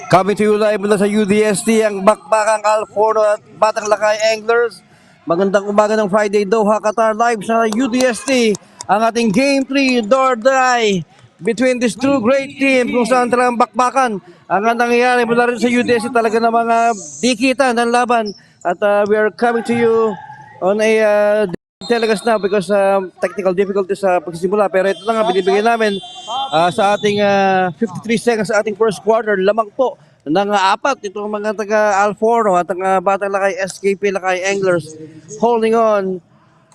Coming to you live mula sa UDST, ang bakbakang Alforno at Batang Lakay Anglers. Magandang umaga ng Friday, Doha, Qatar, live sa UDST. Ang ating Game 3, door die between these two great teams kung saan talagang bakbakan. Ang nangyayari mula rin sa UDST talaga ng mga dikitan ng laban. At we are coming to you on a telecast now because technical difficulties sa pagsisimula. Pero ito na nga, binibigay namin sa ating 53 seconds sa ating first quarter. Lamang po ng apat itong mga taga Alforno at ang Batang Lakay SKP Lakay Anglers holding on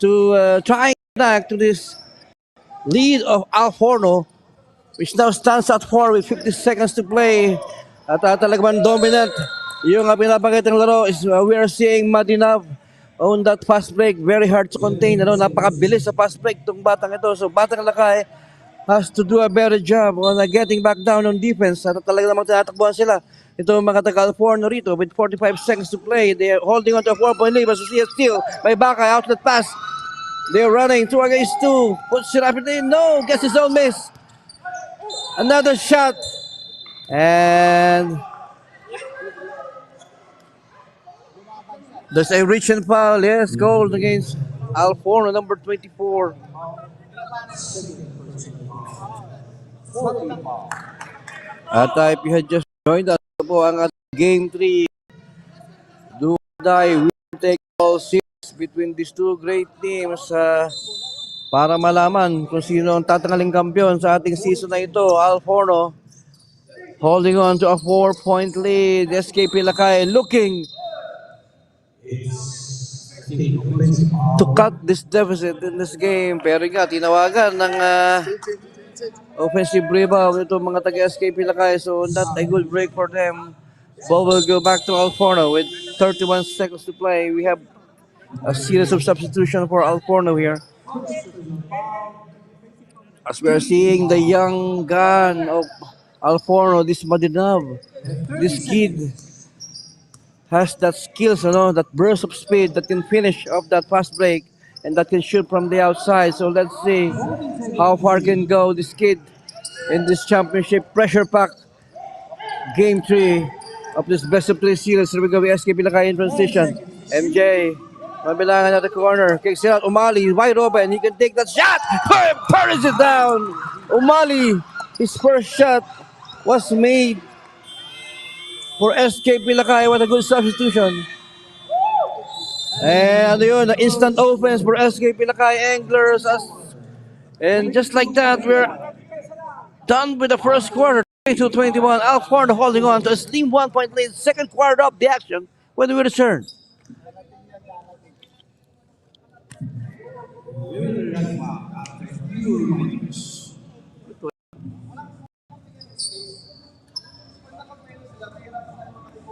to trying back to this lead of Alforno, which now stands at 4 with 50 seconds to play. At talagang dominant yung pinapakita ng laro is we are seeing Madinav on that fast break, very hard to contain. Napakabilis sa fast break itong batang ito. So Batang Lakay has to do a better job on getting back down on defense. At talaga namang tinatakbuhan sila. Ito mga taga-Alforno rito with 45 seconds to play. They are holding on to a 4-point lead. But you see a steal by Bakay, outlet pass. They're running 2 against 2. Puts it up in. No, gets his own miss. Another shot. And there's a reach and foul. Yes, goal against Alforno, number 24. At if you had just joined us po ang Game 3, do die, we will take all series between these two great teams para malaman kung sino ang tatanggaling kampiyon sa ating season na ito. Alforno holding on to a 4-point lead. SKP Lakay looking to cut this deficit in this game. Pero nga, tinawagan ng offensive rebound ito mga taga-SKP Lakay. So not a good break for them. Ball will go back to Alforno with 31 seconds to play. We have a series of substitution for Alforno here. As we are seeing the young gun of Alforno, this Madinav, this kid has that skills, that burst of speed that can finish off that fast break and that can shoot from the outside. So let's see how far can go this kid in this championship pressure-packed Game 3 of this best of 3 series. Here we go with SKP Lakay in transition. MJ, mabilangan at the corner. Kicks it out. Umali, wide open. He can take that shot. Burns it down. Umali, his first shot was made for SKP Lakay. What a good substitution. And yun, the instant offense for SKP Lakay Anglers. And just like that, we're done with the first quarter. 22-21. Alforno holding on to a slim 1-point lead. Second quarter of the action when we return.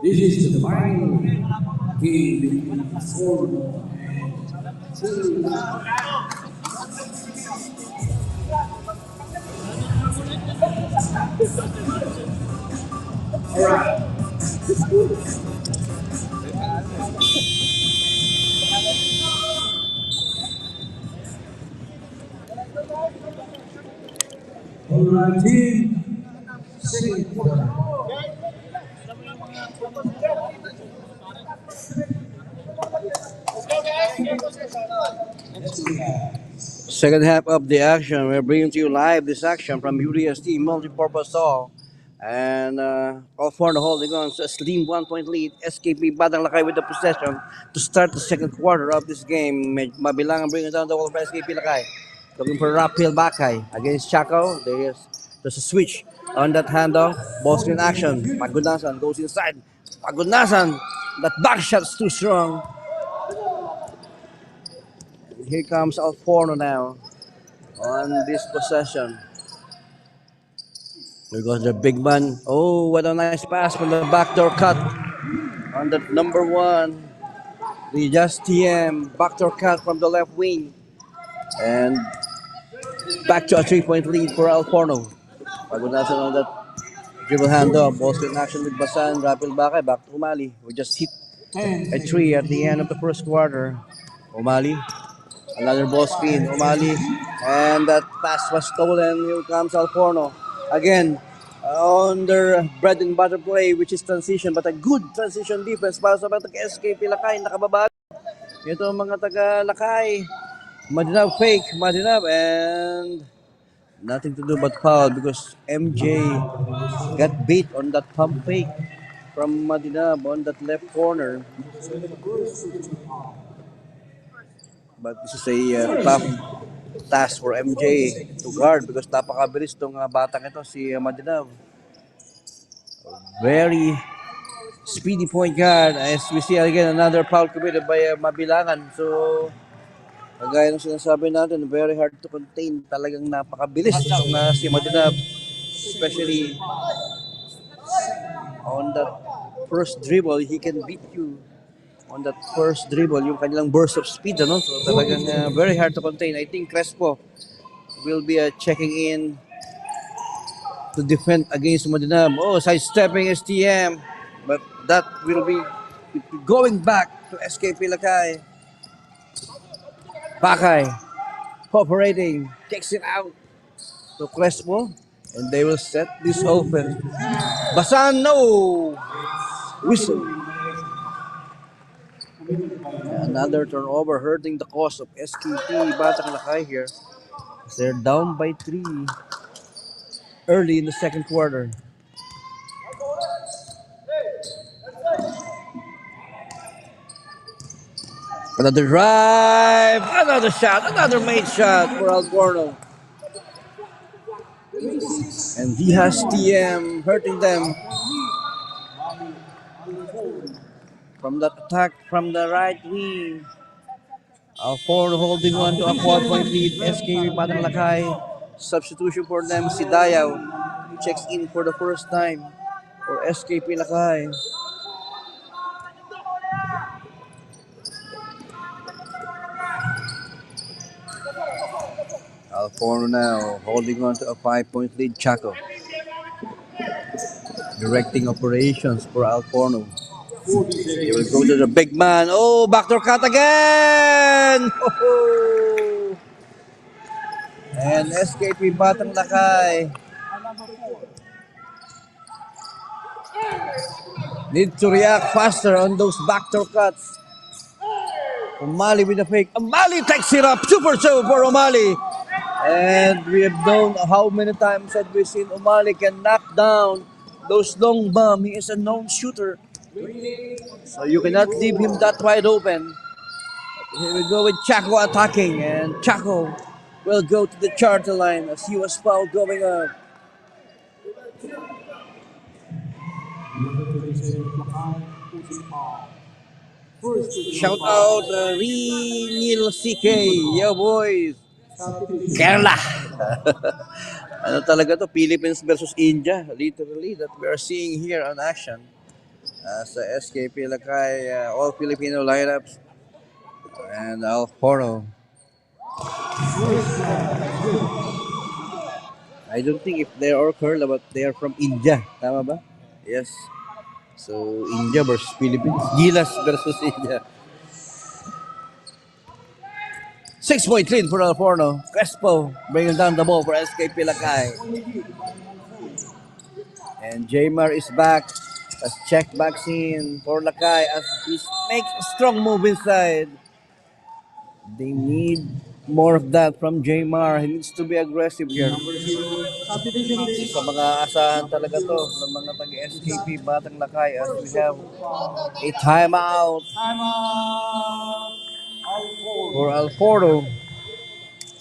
This is the final game between FORNO all right. All right, team. Second quarter. Second half of the action. We're bringing to you live this action from UDST Multipurpose Hall. And Alforno holding on to a slim 1-point lead. SKP Batang Lakay with the possession to start the second quarter of this game. Mabilangan bringing down the wall for SKP Lakay. Looking for Rapil Bakay against Chaco. There's a switch on that handoff. Ball screen action. Pagunasan goes inside. Pagunasan. That back shot's too strong. And here comes Alforno now on this possession. There goes the big man. Oh, what a nice pass from the backdoor cut on the number 1. The just TM backdoor cut from the left wing. And back to a 3-point lead for Alforno. Pagunasan on that dribble handoff. Ball screen action with Basan. Rapil Bakay back to Umali. We just hit 10 A three at the seconds. end of the first quarter. Umali, another ball spin. Umali, and that pass was stolen. Here comes Alforno. Again, on their bread and butter play, which is transition, but a good transition defense para sa mga taga-SKP Lakay. Nakababa. Ito ang mga taga-Lakay. Madinab fake, Madinab, and nothing to do but foul because MJ got beat on that pump fake from Madinab on that left corner. But this is a tough task for MJ to guard because napakabilis tong batang ito si Madinab. Very speedy point guard as we see again another foul committed by Mabilangan. So kagaya ng sinasabi natin, very hard to contain. Talagang napakabilis itong si Madinab, especially on that first dribble. He can beat you on that first dribble, yung kanilang burst of speed, ano? So talagang very hard to contain. I think Crespo will be checking in to defend against Madinab. Oh, sidestepping STM. But that will be going back to SKP Lakay. Bakay operating, takes it out to Crespo. And they will set this open. Basan, no! Whistle. Another turnover hurting the cause of SKP Batang Lakay here. They're down by 3 early in the second quarter. Another drive, another shot, another made shot for Alforno. And he has TM hurting them from that attack from the right wing. Alforno holding on to a 4-point lead. SKP Batang Lakay. Substitution for them, si Dayaw checks in for the first time for SKP Lakay. Alforno now holding on to a 5-point lead. Chaco directing operations for Alforno. He will go to the big man. Oh, backdoor cut again! Oh. And SKP Batang Lakay need to react faster on those backdoor cuts. Umali with the fake. Umali takes it up. Super show for Umali. And we have known how many times have we seen Umali can knock down those long bomb. He is a known shooter. So you cannot leave him that wide open. Here we go with Chaco attacking. And Chaco will go to the charter line as he was foul going up. Shout out Renil CK. Yo boys. Kerala. Ano talaga to? Philippines versus India. Literally that we are seeing here on action. Sa SKP Lakay, all Filipino lineups. And Alforno. I don't think if they are Kerala, but they are from India. Tama ba? Yes. So, India versus Philippines. Gilas versus India. 6-point lead for Alforno. Crespo bringing down the ball for SKP Lakay. And Jaymar is back. As check backs in for Lakay as he makes a strong move inside. They need more of that from Jaymar. He needs to be aggressive here. Sa mga asahan talaga to ng mga taga-SKP Batang Lakay as we have a timeout for Alforno.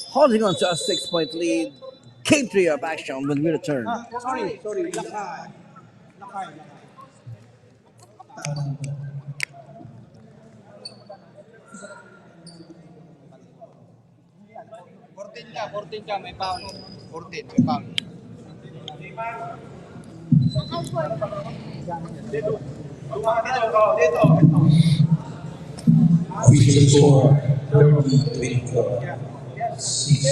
Holding on to a 6-point lead. Game 3 of action when we return. Sorry, Lakay. May foul. 14, may foul. Official score 30-24. 6.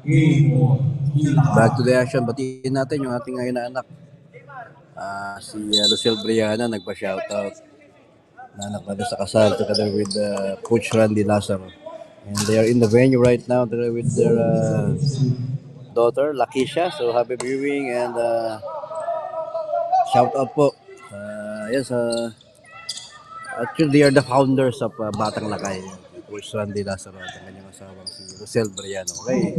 Game 1. Back to the action. Batiin natin yung ating ngayon na anak. Si Lucille Briana nagpa-shoutout. Na anak natin sa kasal together with Coach Randy Lazaro. And they are in the venue right now together with their daughter, Lakisha. So happy viewing and shout out po. Yes, actually they are the founders of Batang Lakay. Coach Randy Lazaro at ang kanyang asawang si Lucille Briano. Okay.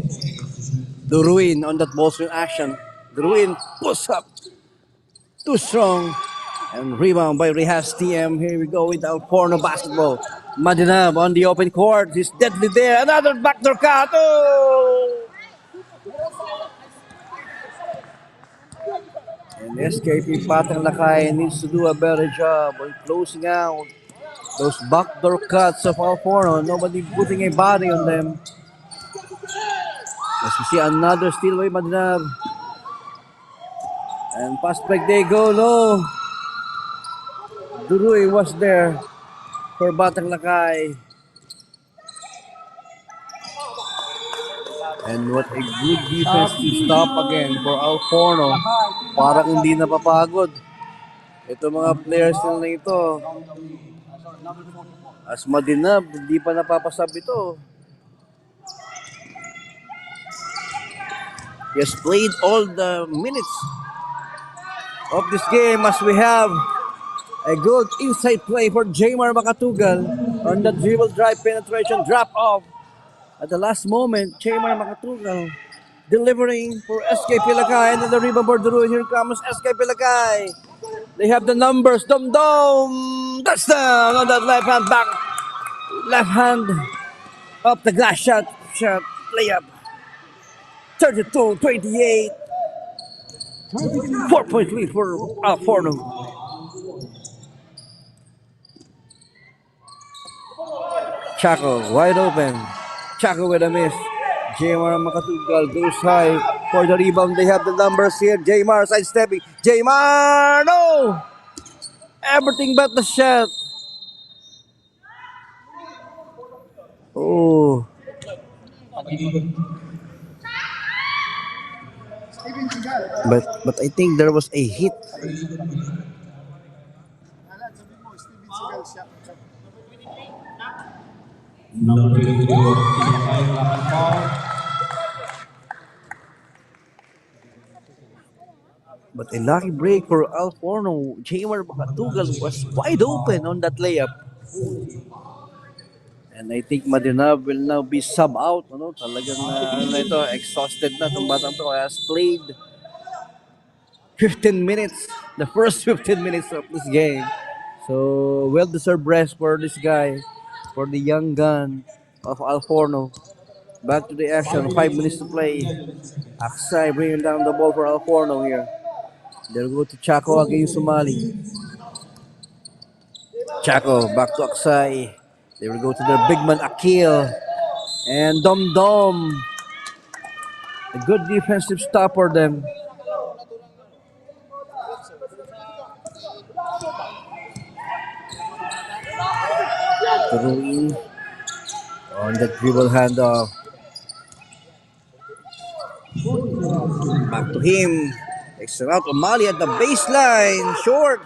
Duruin on that ball swing action. Duruin push up. Too strong. And rebound by Rehas TM. Here we go with our FORNO basketball. Madinab on the open court. He's deadly there. Another backdoor cut. Oh! And SKP Batang Lakay needs to do a better job on closing out those backdoor cuts of our FORNO. Nobody putting a body on them. As we see another steal by Madinab. And pass break they go. No. Durui was there for Batang Lakay. And what a good defense to stop again for Alforno. Parang hindi napapagod. Ito mga players nila ito. As Madinab, hindi pa napapasab ito. He has played all the minutes of this game as we have a good inside play for Jamar Makatugal on the dribble drive penetration drop off. At the last moment, Jamar Makatugal delivering for SK Pilakay and the rebound for Duru. Here comes SK Pilakay. They have the numbers. Dom Dom. Touchdown on that left hand back. Left hand up the glass shot. Shot layup. 32-28. 4.3 for Forno. Chaco wide open. Chaco with a miss. Jamar Makatugal goes high for the rebound. They have the numbers here. Jamar sidestepping. Jamar! No! Everything but the shot. Oh. But I think there was a hit. Number 22, But a lucky break for Alforno. Jamar Makatugal was wide open on that layup. And I think Madinab will now be sub out. Ano? Talagang ito, exhausted na itong batang to. Has played 15 minutes. The first 15 minutes of this game. So, well-deserved rest for this guy. For the young gun of Alforno. Back to the action. 5 minutes to play. Aksay bringing down the ball for Alforno here. They'll go to Chaco against Somali. Chaco back to Aksay. They will go to their big man Akil. And Dom Dom. A good defensive stop for them. Ruin on the dribble handoff. Back to him. Takes it out. Umali at the baseline. Short.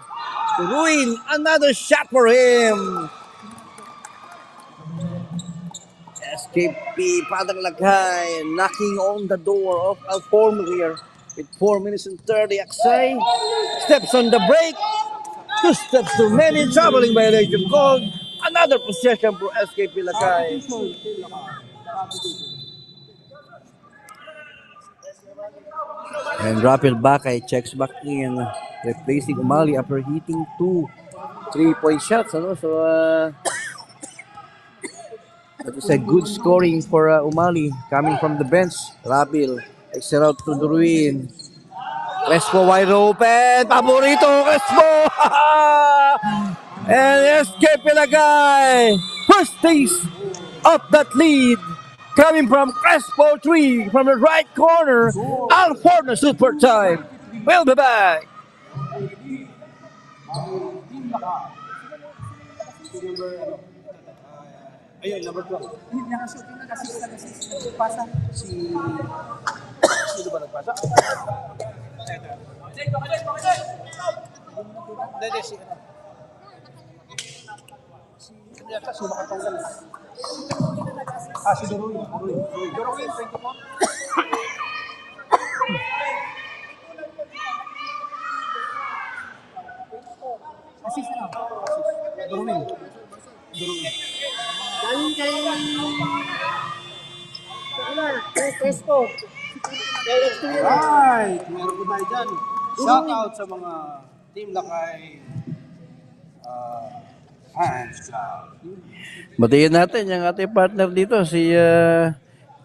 To Ruin. Another shot for him. SKP Batang Lakay knocking on the door of Alforno here with 4 minutes and 30. Aksay steps on the break. 2 steps too many. Traveling violation called. Another possession for SKP Lakay. And Rapid Bakay checks back in, replacing Umali after hitting 2 3-point shots. Ano? So, that is a good scoring for Umali coming from the bench. Rapil takes it out to Duruin. Crespo wide open. Paborito Crespo! And escape Pilagay. First taste of that lead. Coming from Crespo 3 from the right corner. Alforno super time. We'll be back. Ayun, number 12. Nakasuot yung nag-assist pasa si Right! Meron po tayo dyan. Shout out sa mga Team Lakay fans. Batiin natin yung ating partner dito, si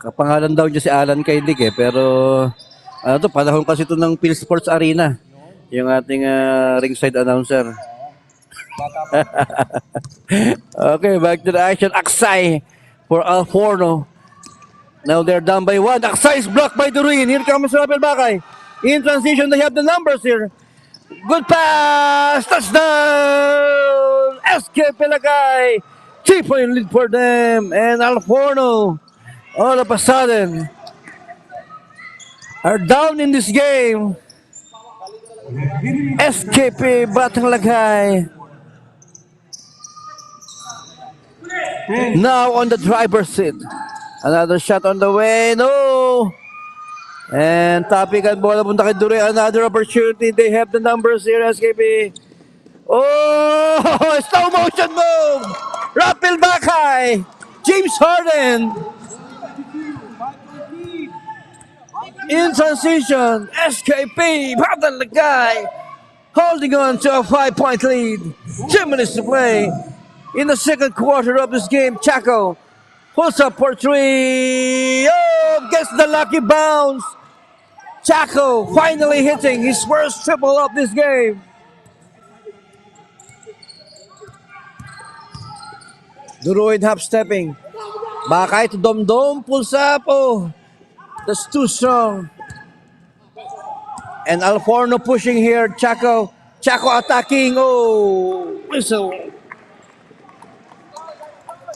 kapangalan daw niya si Alan Kaidig pero ano to, panahon kasi ito ng Phil Sports Arena. Yung ating ringside announcer. Okay, back to the action. Aksay for FORNO. Now they're down by one. Aksay is blocked by Durin. Here comes Rapel Bakay. In transition, they have the numbers here. Good pass! Touchdown! SK Pelagay! 3-point lead for them. And FORNO, all of a sudden, are down in this game. SKP Batang Lagay now on the driver's seat. Another shot on the way. No! And topic at bola punta kay Dure. Another opportunity. They have the numbers here, SKP. Oh! Slow motion move! Rapil Bakay! James Harden! In transition, SKP Batang Lagay holding on to a 5-point lead. 2 minutes to play in the second quarter of this game. Chaco pulls up for three. Oh, gets the lucky bounce. Chaco finally hitting his first triple of this game. Duruin half stepping. Bakay to Domdom. Pulls up. Oh, that's too strong. And FORNO pushing here. Chaco attacking. Oh, whistle.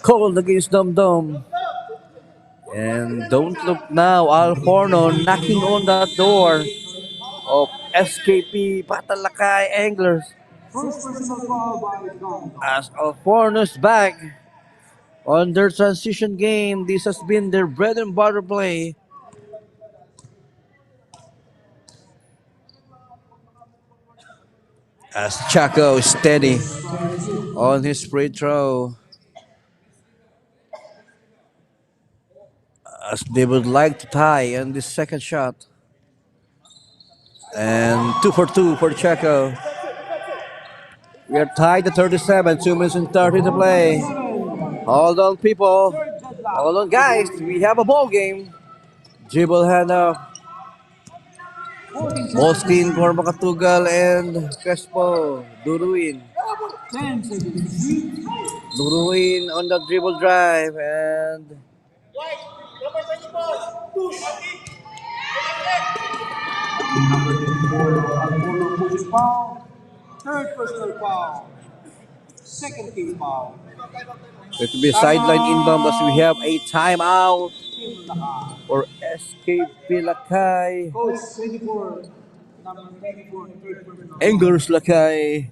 Cold against Domdom. And don't look now. FORNO knocking on that door of SKP Patalakay Anglers. As FORNO's back on their transition game, this has been their bread and butter play. As Chaco is steady on his free throw. As they would like to tie on this second shot. And 2 for 2 for Chaco. We are tied at 37, 2 minutes and 30 to play. Hold on, people. Hold on, guys. We have a ball game. Dribble handoff. Moskin, Makatugal, and Crespo. Duruin. Duruin on the dribble drive. And Number 24, FORNO pushes foul. Third personal foul. Second team foul. it will be a sideline inbound as we have a timeout for SKP Lakay. Coach 24, number 24, third personal. Anglers Lakay.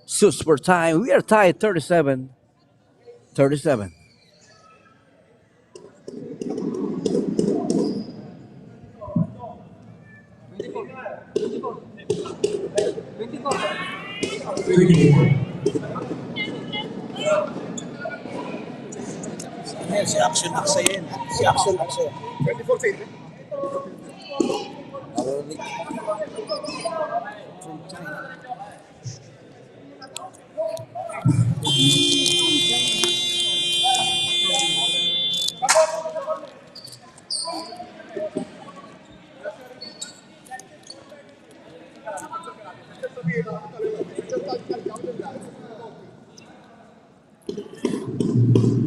Suits for time. We are tied 37. 37. Si Action Aksay yan. Si Action Aksay. 24 feet.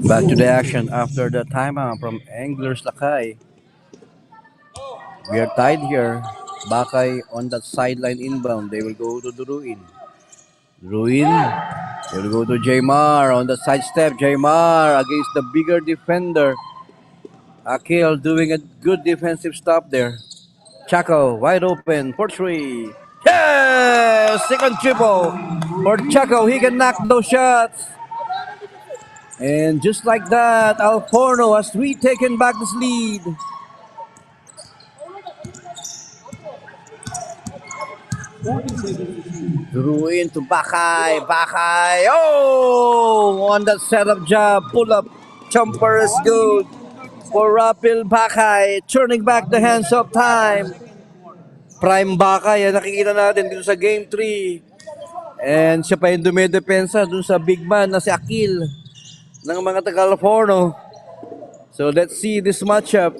Back to the action after the timeout from Anglers Lakay. We are tied here. Bakay on that sideline inbound. They will go to Duruin. Duruin. They will go to Jaymar on the side step. Jaymar against the bigger defender. Akil doing a good defensive stop there. Chaco wide open for three. Yes! Second triple for Chaco. He can knock those shots. And just like that, Alforno has retaken back this lead. Drew into Bakay. Bakay. Oh! On that setup job. Pull up. Jumper is good for Rapil Bakay. Turning back the hands of time. Prime Bakay. Nakikita natin dito sa Game 3. And siya pa yung dumedepensa dun sa big man na si Akil ng mga taga-Alforno. So let's see this matchup.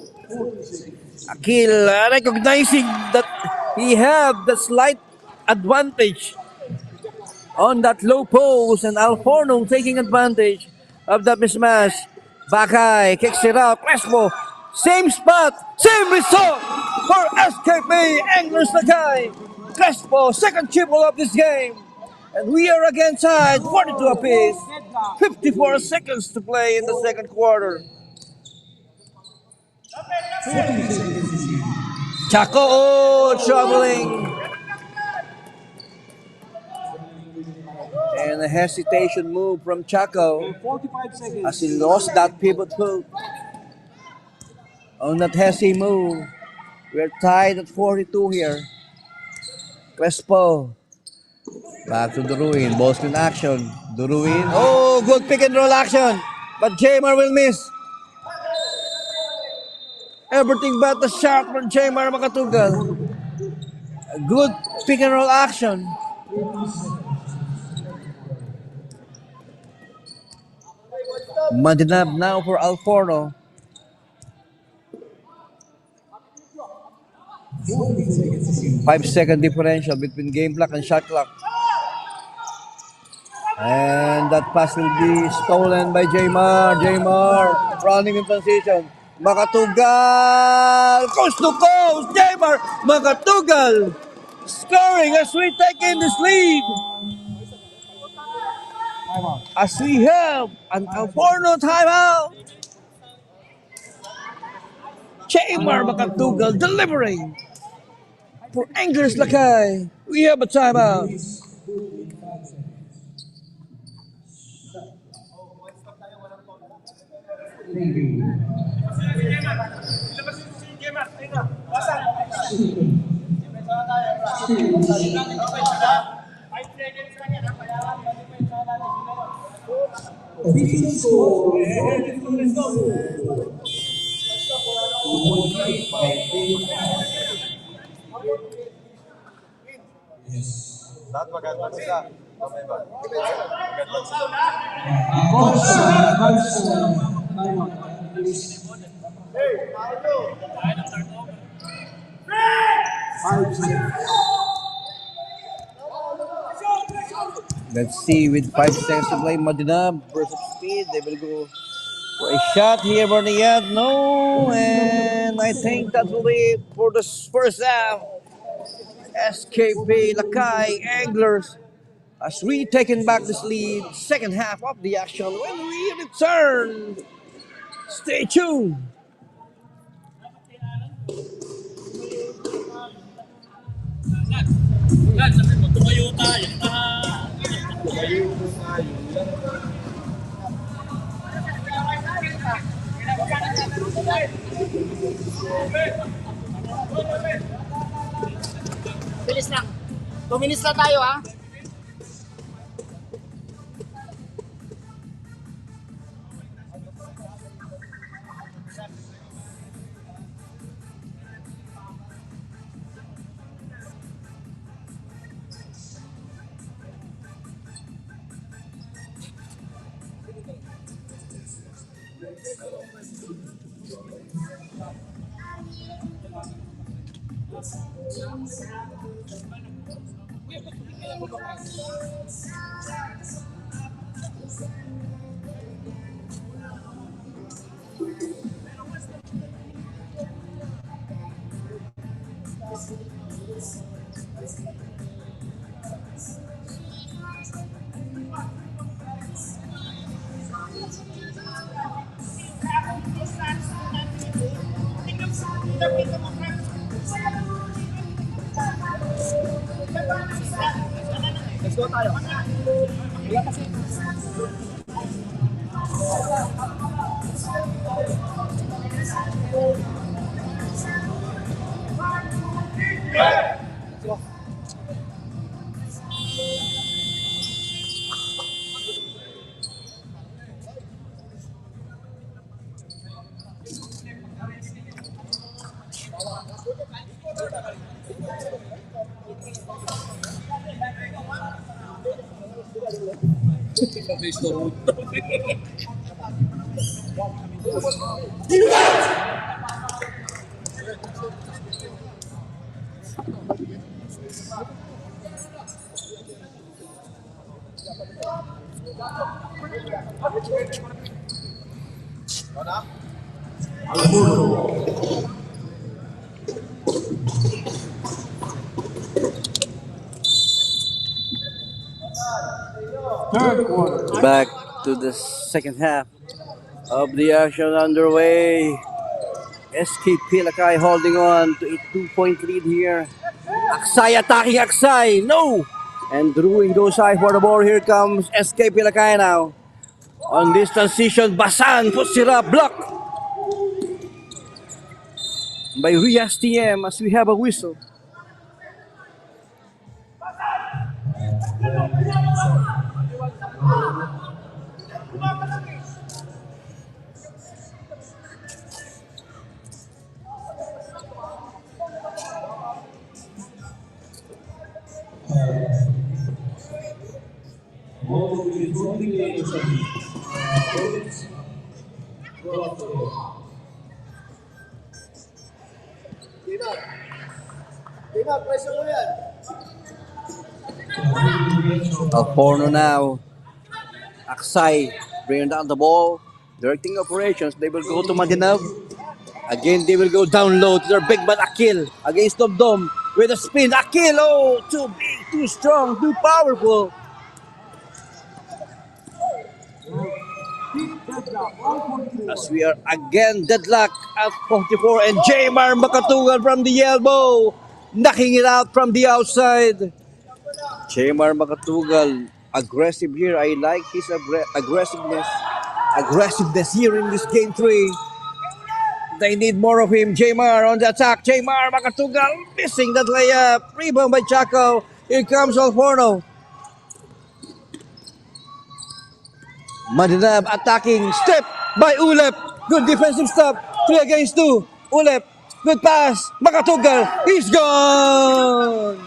Akil recognizing that he have the slight advantage on that low post, and Alforno taking advantage of that mismatch. Bakay kicks it out. Crespo, same spot, same result for SKP Anglers LAKAY. Crespo, second triple of this game. And we are again tied, 42 apiece. 54 seconds to play in the second quarter. Chaco, oh, troubling. And a hesitation move from Chaco 45 seconds. as he lost that pivot hook. On that hesi move, we're tied at 42 here. Crespo. Back to Duruin. Ball screen action. Duruin. Oh, good pick and roll action. But Jamar will miss. Everything but the shot from Jamar Makatugal. A good pick and roll action. Madinab now for Alforno. 5-second differential between game clock and shot clock. And that pass will be stolen by Jamar. Jamar running in transition. Makatugal! Coast to coast! Jamar Makatugal! Scoring as we take in this lead. As we have an Alforno timeout. Jamar Makatugal delivering for Anglers LAKAY. We have a timeout. Official score. Lahat mag-advance sila. Mamay ba? Mag-advance sila. Coach, advance timeout. Five seconds. Let's see with 5 seconds to play. Madinab versus Speed. They will go for a shot here for the end. No, and I think that will be it for the first half. SKP LAKAY Anglers has retaken back this lead. Second half of the action when we return. Stay tuned. Bilis lang. 2 minutes lang tayo ha. Let's go tayo. Third quarter. Back to the second half of the action underway. SKP LAKAY holding on to a 2-point lead here. Aksay attacking Aksay. No! And Druin goes high for the ball. Here comes SKP LAKAY now. On this transition, Basan puts it up. Block by Rias TM as we have a whistle. Pressure mo yan. FORNO now. Aksay bringing down the ball. Directing operations. They will go to Madinav. Again, they will go down low to their big man Akil against Dom with a spin. Akil, oh, too big, too strong, too powerful. As we are again deadlocked at 44 and Jamar Makatugal from the elbow, knocking it out from the outside. Jamar Makatugal, aggressive here. I like his aggressiveness here in this game 3. They need more of him. Jamar on the attack. Jamar Makatugal missing that layup. Rebound by Chaco. Here comes FORNO. Madinab attacking. Step by Ulep. Good defensive stop. 3 against 2. Ulep. Good pass. Makatugal. He's gone.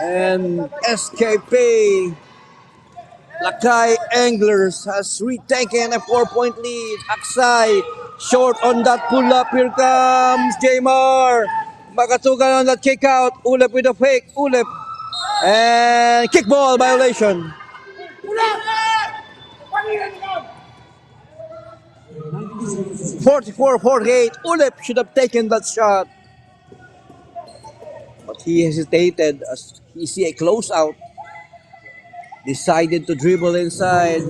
And SKP LAKAY Anglers has retaken a 4-point lead. Aksay short on that pull-up. Here comes Jamar. Makatugal on that kick out. Ulep with a fake. Ulep. And kickball violation. 44-48. Ulep should have taken that shot. But he hesitated as he see a closeout. Decided to dribble inside.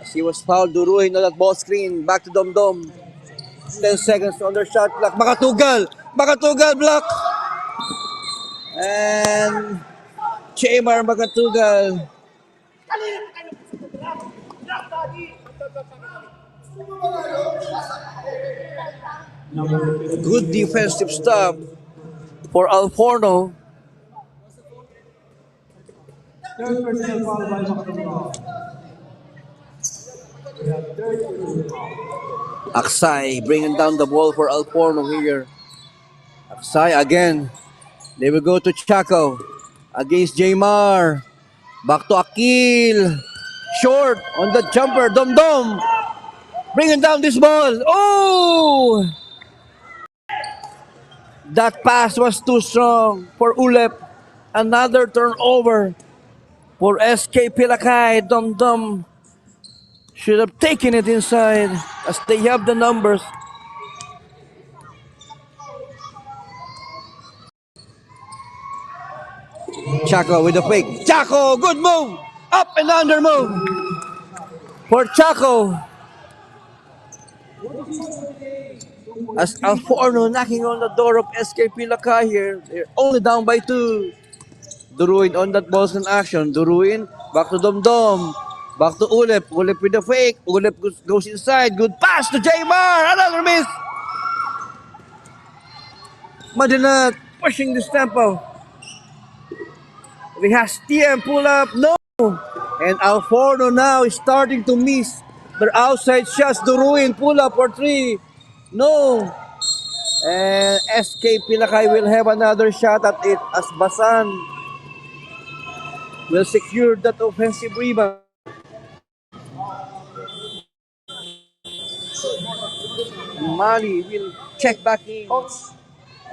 As he was fouled, Duruin on that ball screen. Back to Dom. 10 seconds on their shot clock. Makatugal block. And Jamar Makatugal. Good defensive stop for FORNO. Third personal foul by Makatugal. Aksay bringing down the ball for FORNO here. Aksay again. They will go to Chaco against Jamar. Back to Akil. Short on the jumper. Dom. Bringing down this ball. Oh! That pass was too strong for Ulep. Another turnover for SKP LAKAY. Dom should have taken it inside as they have the numbers. Chaco with the fake. Chaco, good move. Up and under move for Chaco. As Alforno knocking on the door of SKP Lakay here. They're only down by 2. Duruin on that balls in action. Duruin back to Domdom. Back to Ulep. Ulep with the fake. Ulep goes inside. Good pass to Jaymar. Another miss. Madinat pushing this tempo. We have TM pull up. No. And Alforno now is starting to miss their outside shots. Duruin pull up for 3. No. And SK Pilakay will have another shot at it as Basan will secure that offensive rebound. Mali will check back in,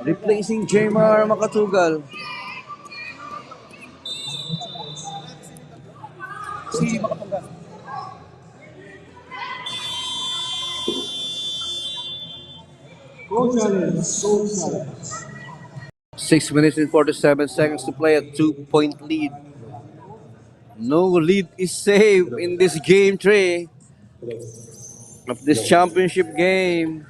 replacing Jamar Makatugal. Si Makatunggan. 6 minutes and 47 seconds to play, a 2-point lead. No lead is safe in this game 3 of this championship game.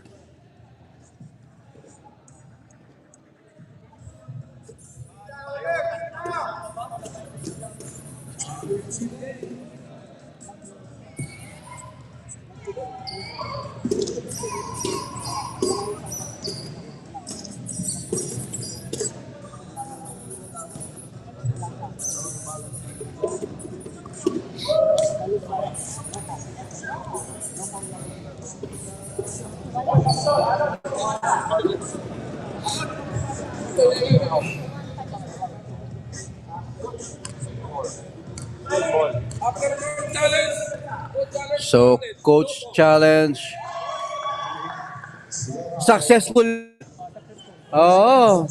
So coach challenge successful. Oh.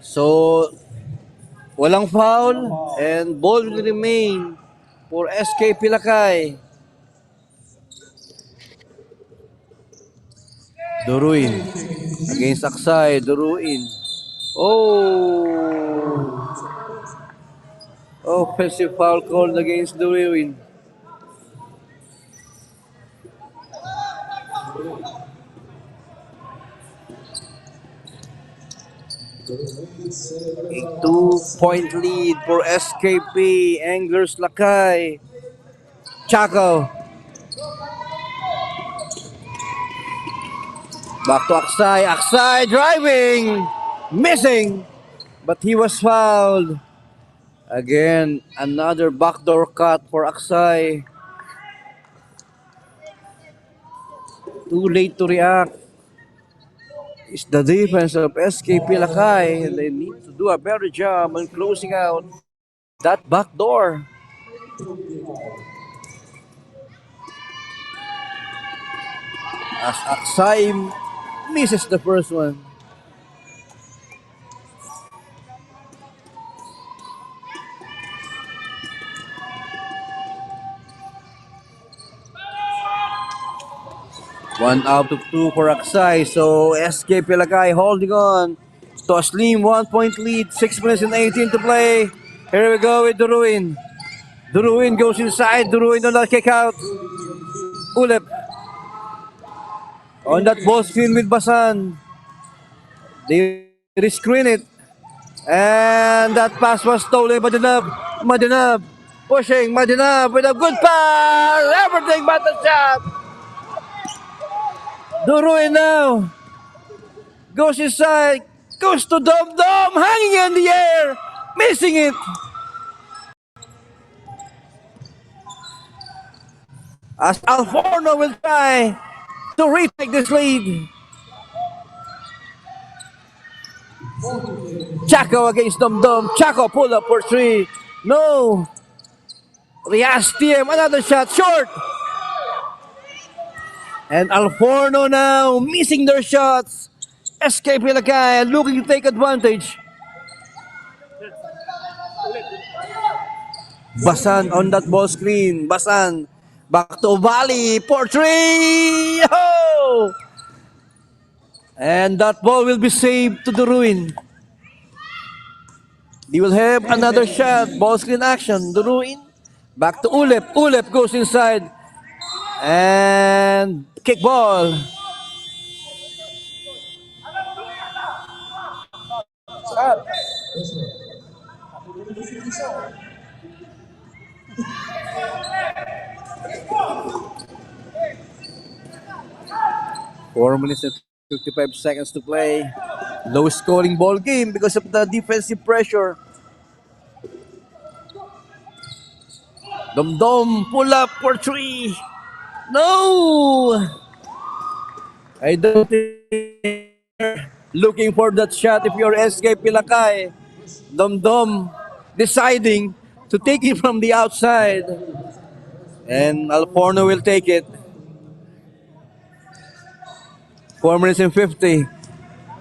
So walang foul and ball will remain for SK Pilakay. Duruin against Aksay. Duruin. Oh. Offensive foul called against Duruin. A 2-point lead for SKP Anglers Lakay. Chaco. Back to Aksay. Aksay driving. Missing. But he was fouled. Again, another backdoor cut for Aksay. Too late to react. It's the defense of SKP Lakay. They need to do a better job on closing out that back door. As Aksay misses the first one. One out of 2 for Aksay. So SK Pilakay holding on to a slim 1-point lead. 6 minutes and 18 to play. Here we go with Duruin. Duruin goes inside. Duruin on the kick out. Ulep. On that ball screen with Basan. They rescreen it. And that pass was stolen by Madinab. Madinab pushing. Madinab with a good pass. Everything but the shot. Duruin now. Goes inside. Goes to Dom Dom. Hanging in the air. Missing it. As Alforno will try to retake this lead. Chaco against Dom Dom. Chaco pull up for 3. No. Rias TM. Another shot. Short. And Alforno now missing their shots. SK Pilakay looking to take advantage. Basan on that ball screen. Basan back to Valley for 3. Oh! And that ball will be saved to the ruin. They will have another shot. Ball screen action. The ruin Back to Ulep. Ulep goes inside. And kick ball. Sir. 4 minutes and 55 seconds to play. Low scoring ball game because of the defensive pressure. Dom pull up for three. No! I don't think looking for that shot if you're SK Pilakay. Dom deciding to take it from the outside. And Alforno will take it. 4 minutes and 50.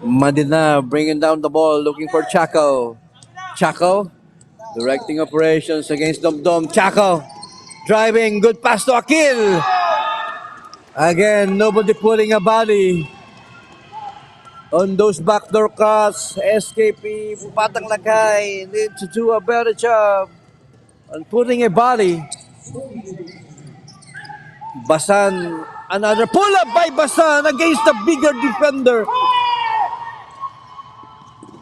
Madina bringing down the ball, looking for Chaco. Chaco directing operations against Dom. Chaco driving, good pass to Akil. Again, nobody pulling a body on those backdoor cuts. SKP, Batang Lakay need to do a better job on putting a body. Basan, another pull up by Basan against the bigger defender.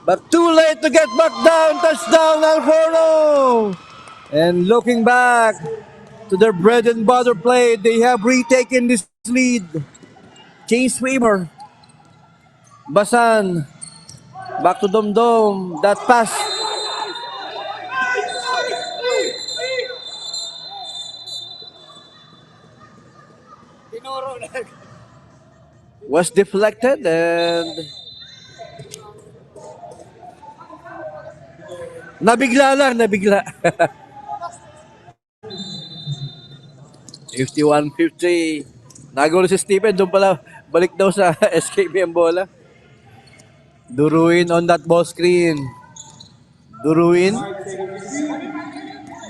But too late to get back down. Touchdown, Alforno. And looking back to their bread and butter play, they have retaken this lead. Chase Swimmer. Basan. Back to Dom. That pass Tinuro na. was deflected and nabigla. 51-50. Nagolo si Stephen, doon pala balik daw sa SKP ang bola. Duruin on that ball screen. Duruin.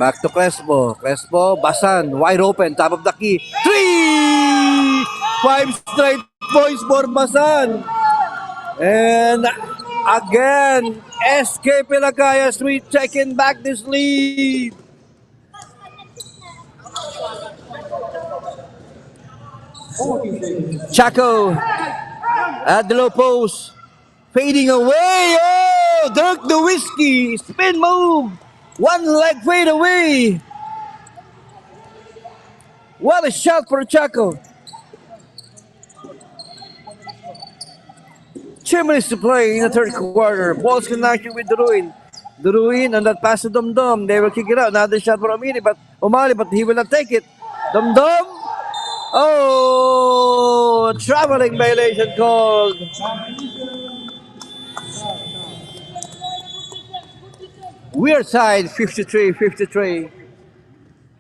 Back to Crespo. Crespo, Basan, wide open, top of the key. 3! 5 straight points for Basan. And again, SK Pilakayas taking back this lead. Chaco at the low post. Fading away. Oh, Dirk the Whiskey. Spin move. One leg fade away. What a shot for Chaco. 2 minutes to play in the third quarter. Ball's connection with Duruin. Duruin on that pass to Dom. They will kick it out. Another shot for Umali, but he will not take it. Dom. Oh, traveling violation called. Weird side, 53-53.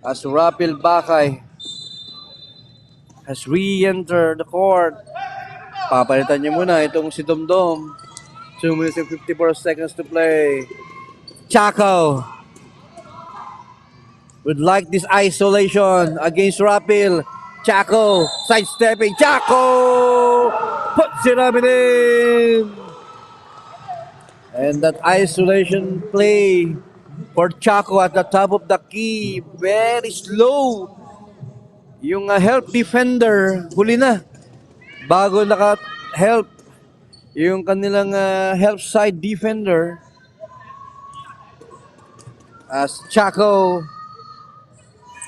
As Rapil Bakay has re-entered the court. Papalitan niya muna itong si Dom. 2 minutes and 54 seconds to play. Chaco would like this isolation against Rapil. Chaco sidestepping. Chaco puts it up and in. And that isolation play for Chaco at the top of the key. Very slow. Yung help defender, huli na. Bago naka-help yung kanilang help side defender. As Chaco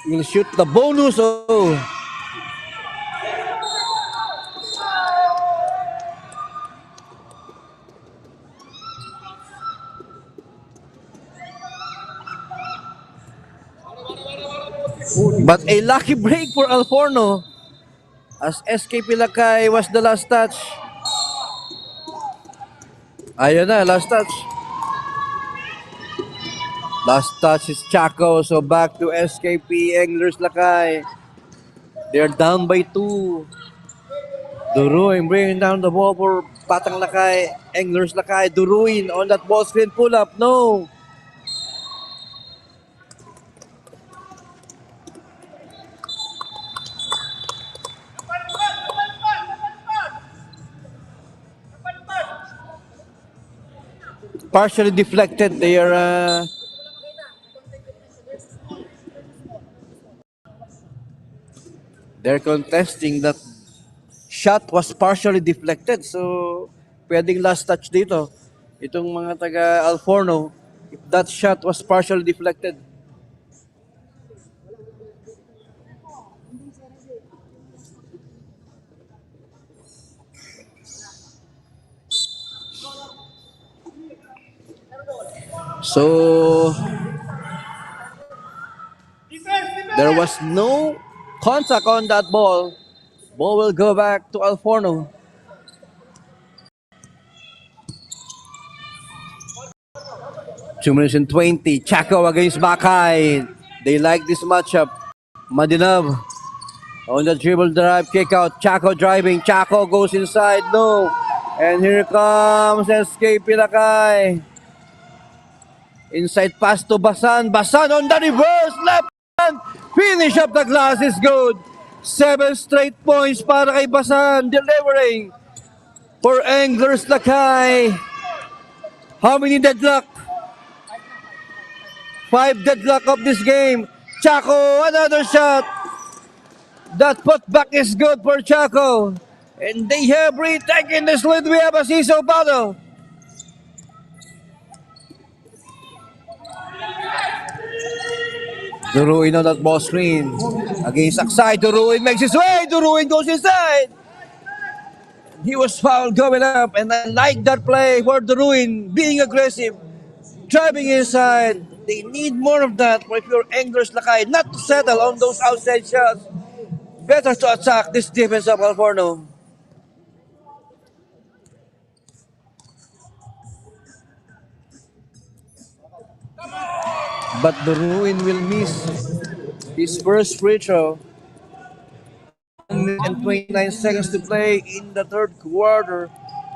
will shoot the bonus. Oh. But a lucky break for Alforno as SK Pilakay was the last touch. Ayun na, last touch. Last touch is Chaco, so back to SKP Anglers Lakay. They're down by 2. Duruin bringing down the ball for Batang Lakay. Anglers Lakay. Duruin on that ball screen pull up. No. Partially deflected. They are They're contesting that shot was partially deflected. So, pwedeng last touch dito. Itong mga taga Alforno, if that shot was partially deflected. So, there was no contact on that ball. Ball will go back to Alforno. Two minutes and 20. Chaco against LAKAY. They like this matchup. Madinab on the dribble drive, kick out. Chaco driving. Chaco goes inside. No. And here comes Escape LAKAY. Inside pass to Basan. Basan on the reverse. Left hand. Finish up the glass is good. 7 straight points para kay Basan. Delivering for Anglers LAKAY. How many deadlock? 5 deadlock of this game. Chaco, another shot. That putback is good for Chaco. And they have retaken this lead. We have a seesaw battle. Duruin on that ball screen. Against Aksay. Duruin makes his way. Duruin goes inside. He was fouled going up. And I like that play for Duruin. Being aggressive. Driving inside. They need more of that if you're Anglers LAKAY. Not to settle on those outside shots. Better to attack this defense of Alforno. But the Ruin will miss his first free throw. 1 minute and 29 seconds to play in the third quarter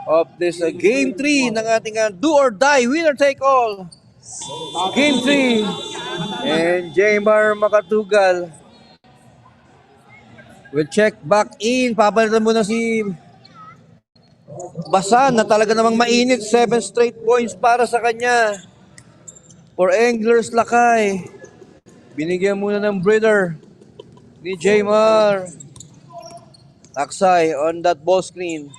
of this game 3 ng ating do or die, winner take all. Game 3. And Jaymar Makatugal will check back in. Papalitan muna si Basan na talaga namang mainit. 7 straight points para sa kanya. For Anglers LAKAY. Binigyan muna ng breather ni Jaymar. Aksay on that ball screen.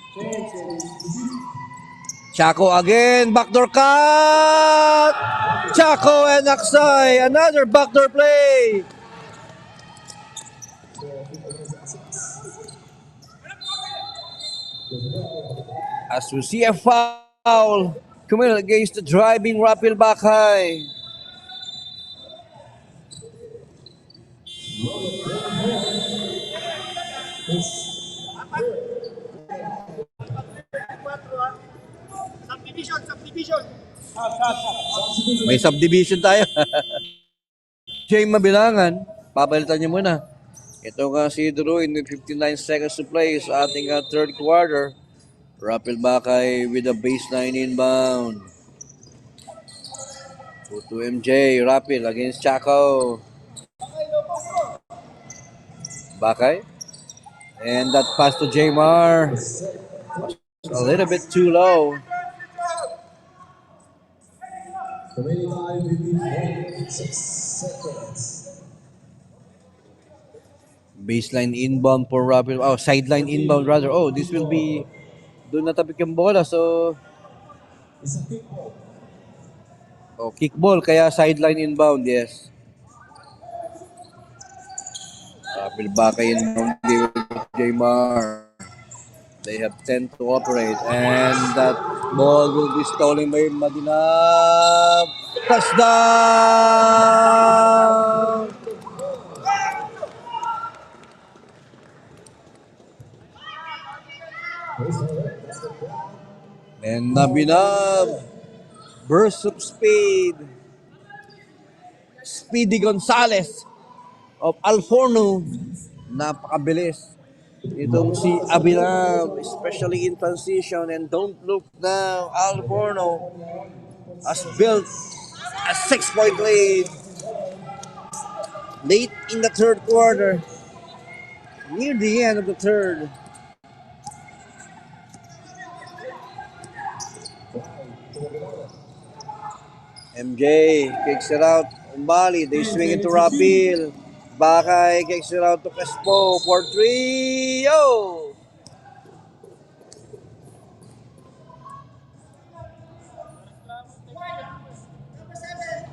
Chaco again. Backdoor cut. Chaco and Aksay. Another backdoor play. As we see a foul committed against the driving Rapil Bakay. Subdivision. May subdivision tayo. James Mabilangan, papalitan niyo muna. Ito nga si Drew in 59 seconds to play sa ating third quarter. Rapil Bakay with a baseline inbound. To MJ, Rapil against Chaco. Bakay. And that pass to Jaymar. A little bit too low. Baseline inbound for Rapil. Oh, sideline inbound rather. Oh, this will be doon natapik yung bola. So, kickball. Kaya sideline inbound, yes. Rapil Bakay inbound with Jaymar. They have 10 to operate. And that ball will be stolen by Madinab. Touchdown! And Nabinab. Burst of speed. Speedy Gonzales of Alforno. Napakabilis. Itong si Abinab, especially in transition. And don't look now, Alforno has built a 6-point lead late in the third quarter. Near the end of the third. MJ kicks it out. Umbali, they swing into Rapil. Bakay kicks it out to Crespo for 3. Yo!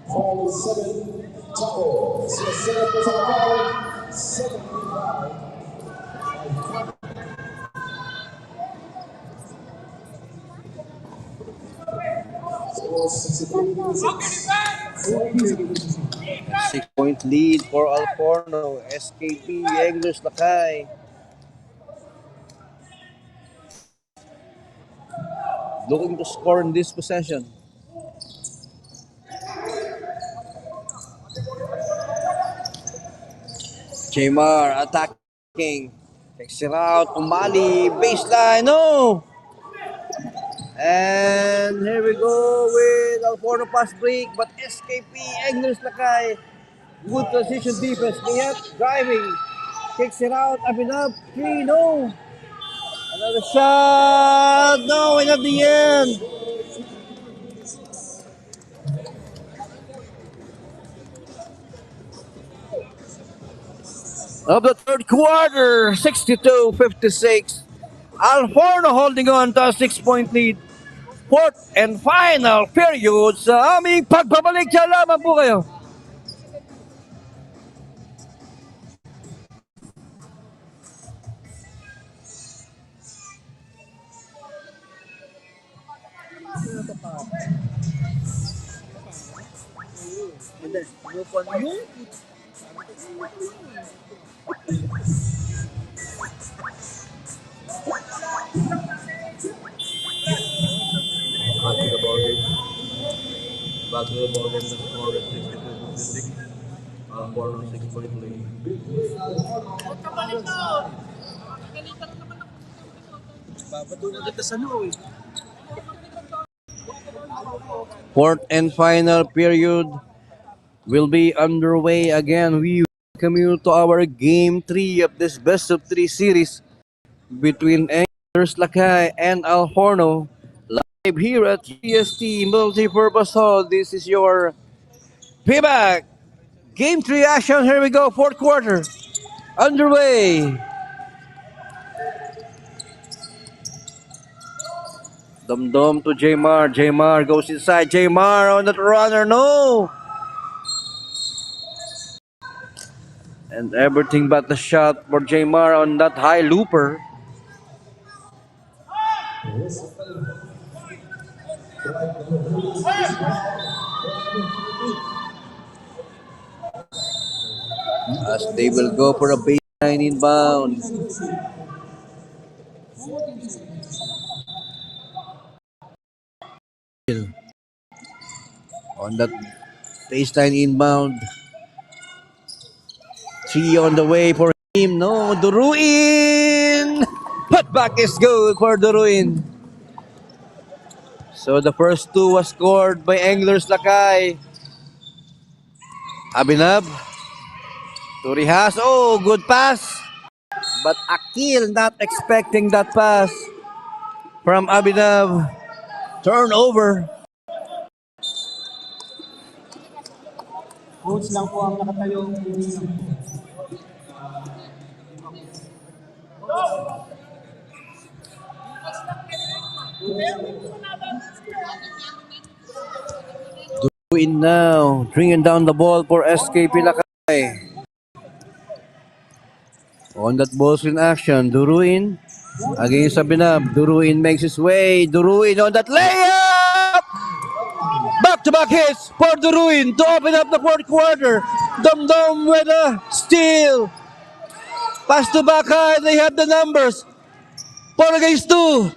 Foul 7, Taco. Seven personal foul, 7 Score 63-26. 6-point lead for Alforno. SKP English Lakay. Looking to score in this possession. Jamar attacking. Takes it out. Umali. Baseline. No! And here we go with Alforno pass break. But SKP English Lakay. Good transition defense. Niyat driving. Kicks it out. Up and up. 3. No. Another shot. No. And at the end. Of the third quarter, 62-56. Alforno holding on to a 6-point lead. Fourth and final period sa aming pagbabalik. Diyan lamang po kayo. Back to the ball game. Back to the ball game. The score is 62-56. Alforno 6-point lead. Fourth and final period will be underway again. We welcome you to our game 3 of this best of 3 series between Anglers Lakay and Alforno. Live here at UST Multipurpose Hall. This is your payback. Game 3 action. Here we go. Fourth quarter underway. Dum-dum to Jamar. Jamar goes inside. Jamar on that runner. No. And everything but the shot for Jamar on that high looper. As they will go for a baseline inbound. On that baseline inbound. 3 on the way for him. No, Duruin! Putback is good for Duruin. So the first 2 was scored by Anglers Lakay. Abinab. Turihas. Oh, good pass. But Akil not expecting that pass from Abinab. Turnover. Coach lang po ang nakatayo. Duruin now. Bringing down the ball for SKP Lakay. On that ball screen action, Duruin against Abinab. Duruin makes his way. Duruin on that layup! Back-to-back hits for Duruin to open up the fourth quarter. Dum-Dum with a steal. Pass to Bakay. They have the numbers. 4 against 2.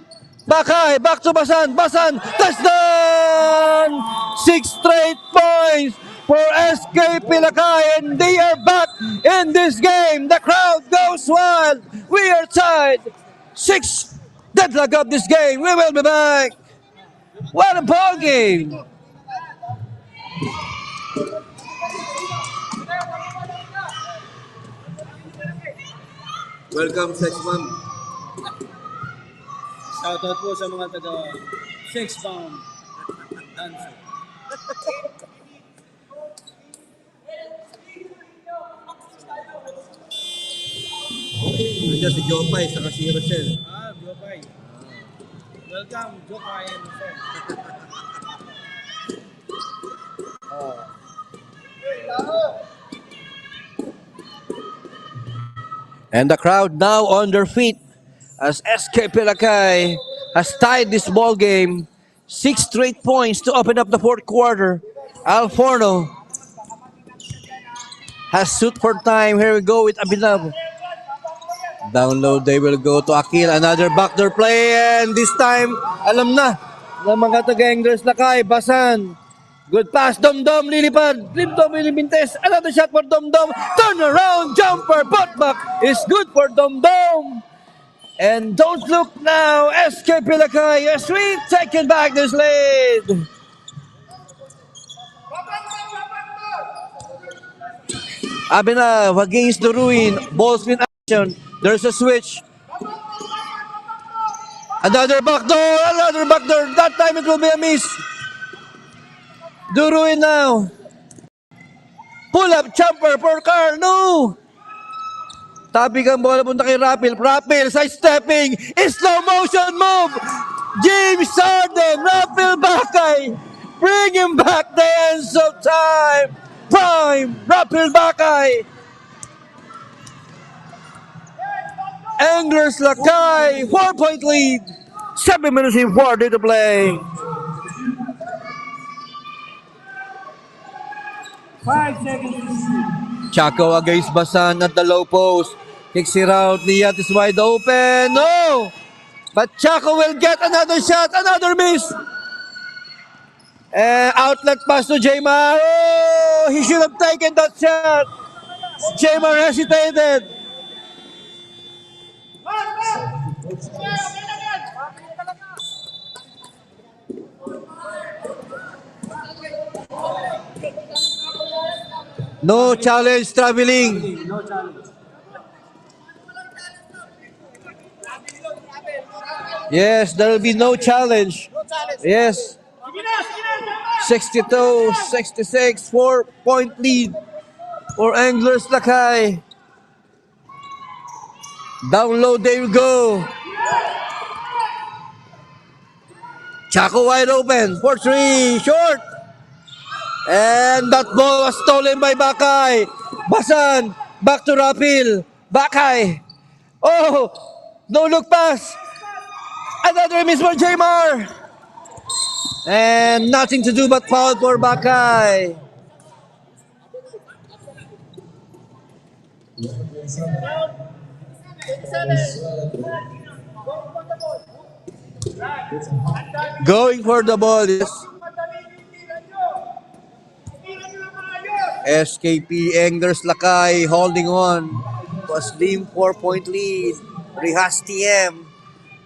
Bakay, back to Basan. Basan, touchdown! 6 straight points for SK Pilakay, and they are back in this game. The crowd goes wild. We are tied. 6 deadlock of this game. We will be back. What a ball game! Welcome, Sexman. Shoutout po sa mga taga Shakespeare Dancer. Nandiyan si Jopay, saka si Rochelle. Jopay. Welcome, Jopay and Rochelle. And the crowd now on their feet as SKP LAKAY has tied this ball game. 6 straight points to open up the fourth quarter. FORNO has shoot for time. Here we go with Abhinav. Download, they will go to Akil. Another backdoor play, and this time, alam na ng mga taga-Anglers LAKAY. Basan. Good pass, Dom-Dom, lilipad. Dom-Dom, lilimintes. Another shot for Dom-Dom. Turn around, jumper, putback is good for Dom-Dom. And don't look now, SKP LAKAY as we taken back this lead. Abhinav against the ruin. Ball screen action. There's a switch. Another backdoor, another backdoor. That time it will be a miss. Duruin now. Pull up jumper for Carl. No. Tabi kang bola punta kay Rapil. Rapil side stepping. Slow motion move. James Harden. Rapil Bakay. Bring him back the ends of time. Prime. Rapil Bakay. Anglers LAKAY. 4-point lead. 7 minutes in 4 to play. 5 seconds. Chaco against Basan at the low post. Kicks it out. Liat is wide open. No! But Chaco will get another shot. Another miss. Outlet pass to Jaymar. Oh! He should have taken that shot. Jaymar hesitated. No challenge traveling. No challenge. Yes, there will be no challenge. Yes. 62-66, 4-point lead for Anglers LAKAY. Download, they will go. Chaco wide open for 3, short. And that ball was stolen by Bakay. Basan, back to Rapil. Bakay. Oh, no look pass. Another miss for Jaymar. And nothing to do but foul for Bakay. Going for the ball is SKP Anglers LAKAY holding on to a slim 4-point lead. Rihas TM.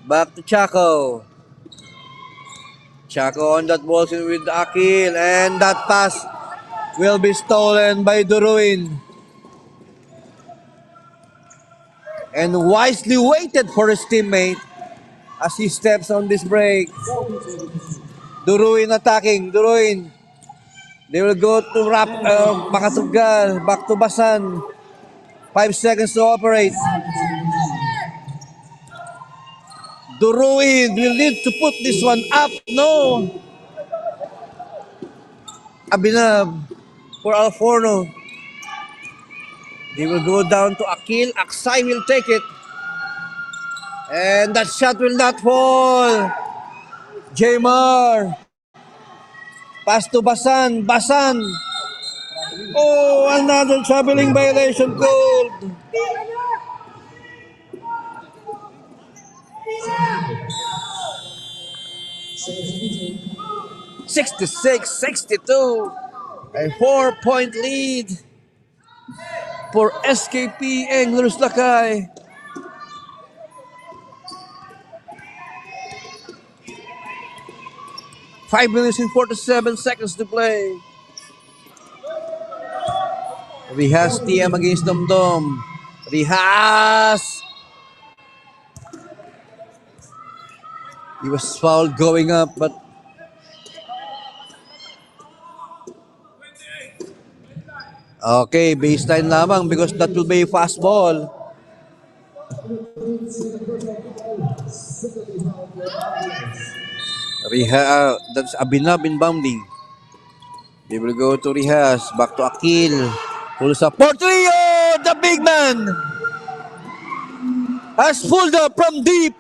Back to Chaco. Chaco on that ball with Akil. And that pass will be stolen by Duruin. And wisely waited for his teammate as he steps on this break. Duruin attacking. Duruin. They will go to Makatugal. Back to Basan. 5 seconds to operate. Duruin will need to put this one up. No. Abhinav for FORNO. They will go down to Akil. Aksay will take it. And that shot will not fall. Jaymar. Pass to Basan. Basan. Oh, another traveling violation called. 66-62. A 4-point lead for SKP Anglers LAKAY. Five minutes and 47 seconds to play. Rihas TM against Dom-Dom. Rihas. He was fouled going up, but okay, baseline lamang because that will be fast ball. That's Abinab inbounding. They will go to Rihas. Back to Akil. Full support. Rio, the big man, has pulled up from deep.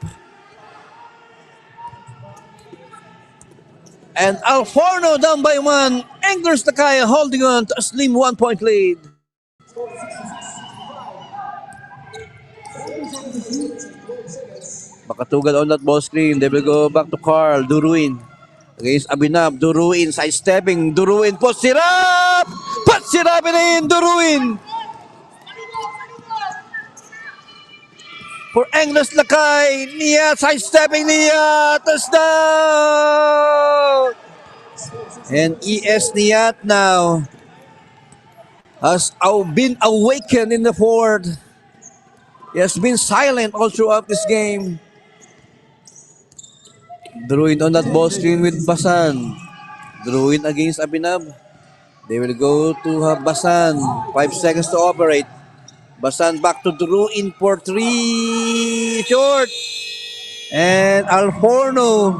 And Alforno down by one. Anglers LAKAY holding on to a slim 1 point lead. Makatugan on that ball screen. They will go back to Carl. Duruin against Abinab. Duruin sidestepping. Duruin puts it up. Puts it up and in. Duruin. For Anglers LAKAY. Niat sidestepping. Niat. Touchdown. And ES Niat now has been awakened in the fourth. He has been silent all throughout this game. Druid on that ball screen with Basan. Druid against Abinab. They will go to Basan. 5 seconds to operate. Basan back to Druid for 3. Short. And Alforno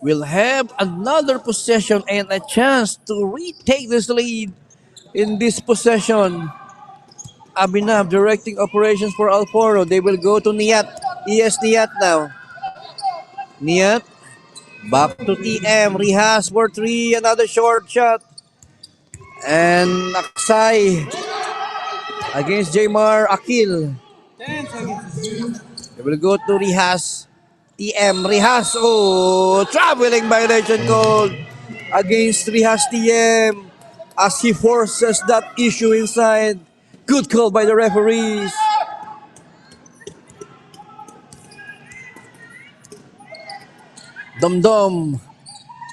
will have another possession and a chance to retake this lead in this possession. Abinab directing operations for Alforno. They will go to Niat. ES Niat now. Niat. Back to TM. Rihas for 3. Another short shot. And Aksay against Jaymar Akil. 10 seconds. They will go to Rihas. TM. Rihas. Oh, traveling violation called against Rihas TM as he forces that issue inside. Good call by the referees. Dum-Dum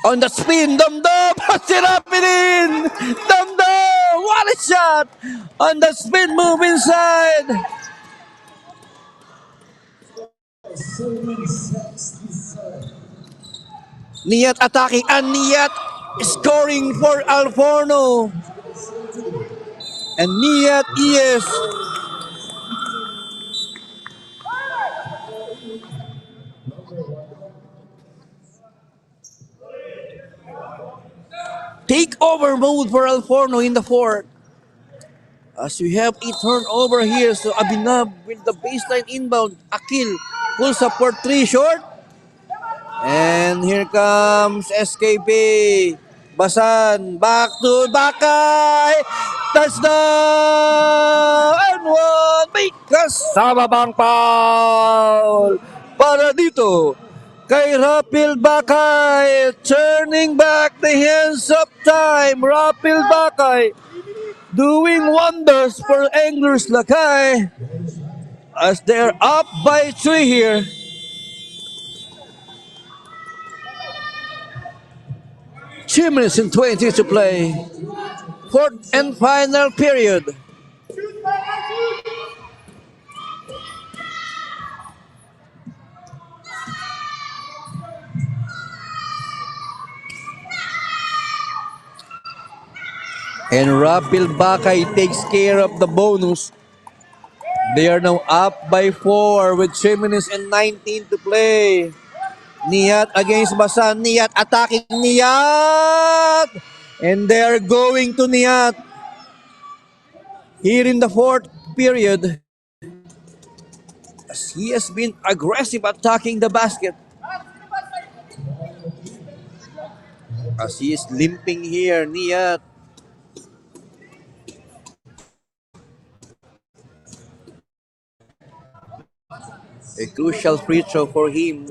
on the spin. Dum-Dum puts it up and in. Dum-Dum, what a shot on the spin move inside. Niat attacking and Niat scoring for Alforno. And Niat is takeover mode for Alforno in the fourth. As we have a turnover here, so Abinab with the baseline inbound. Akil pulls up for 3 short. And here comes SKP. Basan back to LAKAY. Touchdown! And one because sama bang foul para dito kay Rapil Bakay, turning back the hands of time. Rapil Bakay doing wonders for Anglers LAKAY as they're up by 3 here. 2 minutes and 20 to play. Fourth and final period. And Rapil Bakay takes care of the bonus. They are now up by 4 with 3 minutes and 19 to play. Niat against Basan. Niat attacking Niat. And they are going to Niat. Here in the fourth period, as he has been aggressive attacking the basket. As he is limping here, Niat. A crucial free throw for him.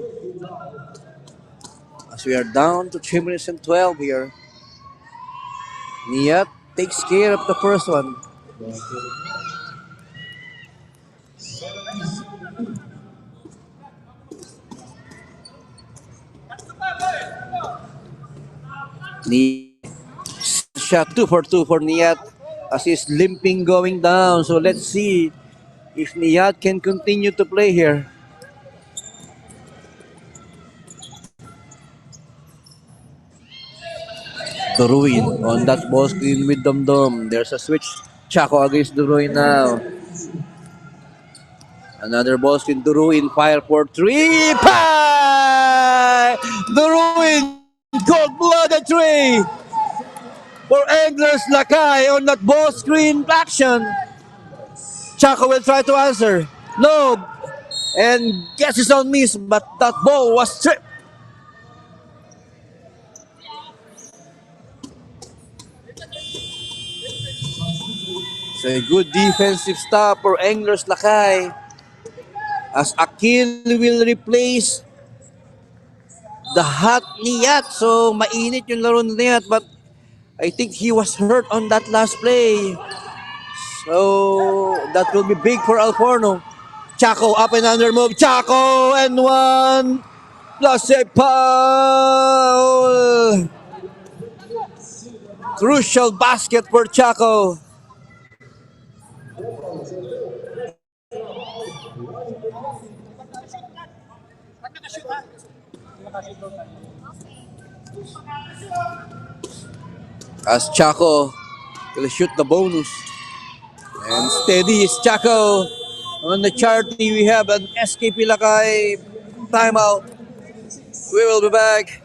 As we are down to 3 minutes and 12 here. Niat takes care of the first one. Niat shot 2 for 2 for Niat as he's limping going down. So let's see if Niat can continue to play here. Duruin on that ball screen with Dom Dom. There's a switch. Chaco against Duruin now. Another ball screen. Duruin fire for three. Pie! Duruin cold-blooded three for Anglers Lakay on that ball screen action. Chaco will try to answer. No. And guess his own miss, but that ball was stripped. So a good defensive stop for Anglers Lakay as Akil will replace the hot Niyat. So mainit yung laro ni Niyat, but I think he was hurt on that last play. So that will be big for Alforno. Chaco up and under move. Chaco and one plus a foul. Crucial basket for Chaco. As Chaco will shoot the bonus. And steady is Chaco. On the chart, we have an SKP Lakay timeout. We will be back.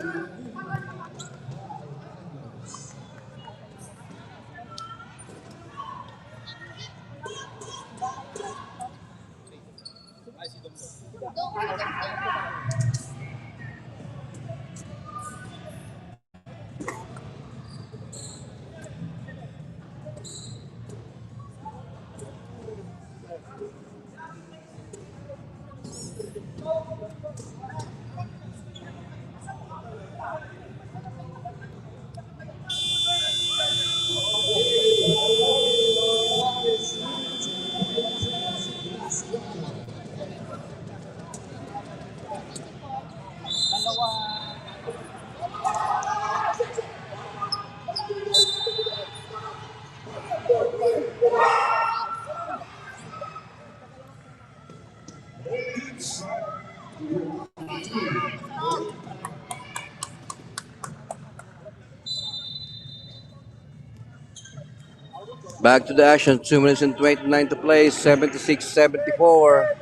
Back to the action. 2 minutes and 29 to play. 76-74.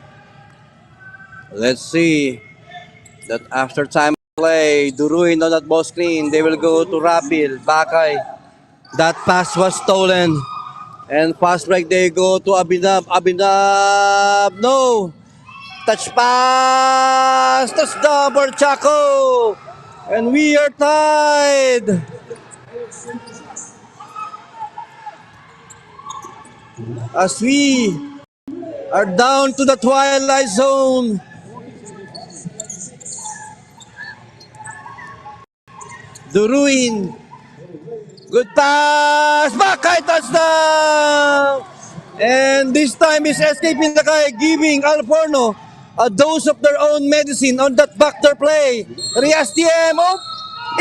Let's see that after time play, Duruin on that ball screen. They will go to Rapil. Bakay. That pass was stolen. And fast break, they go to Abinab. Abinab. No. Touch pass. Touchdown for Chaco. And we are tied. As we are down to the twilight zone. Duruin. Good pass. Bakay touchdown. And this time is escaping the guy, giving Alforno a dose of their own medicine on that backdoor play. Rias TM.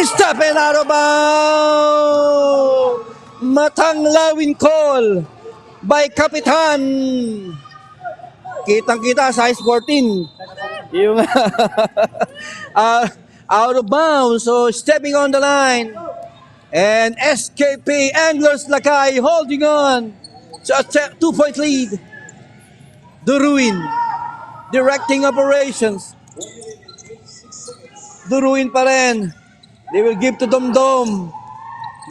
Stop and out of bounds. Matang lawin call by Kapitan. Kitang-kita, size 14. Yung out of bounds. So stepping on the line. And SKP Anglers Lakay holding on to a 2-point lead. Duruin directing operations. Duruin pa rin. They will give to Domdom.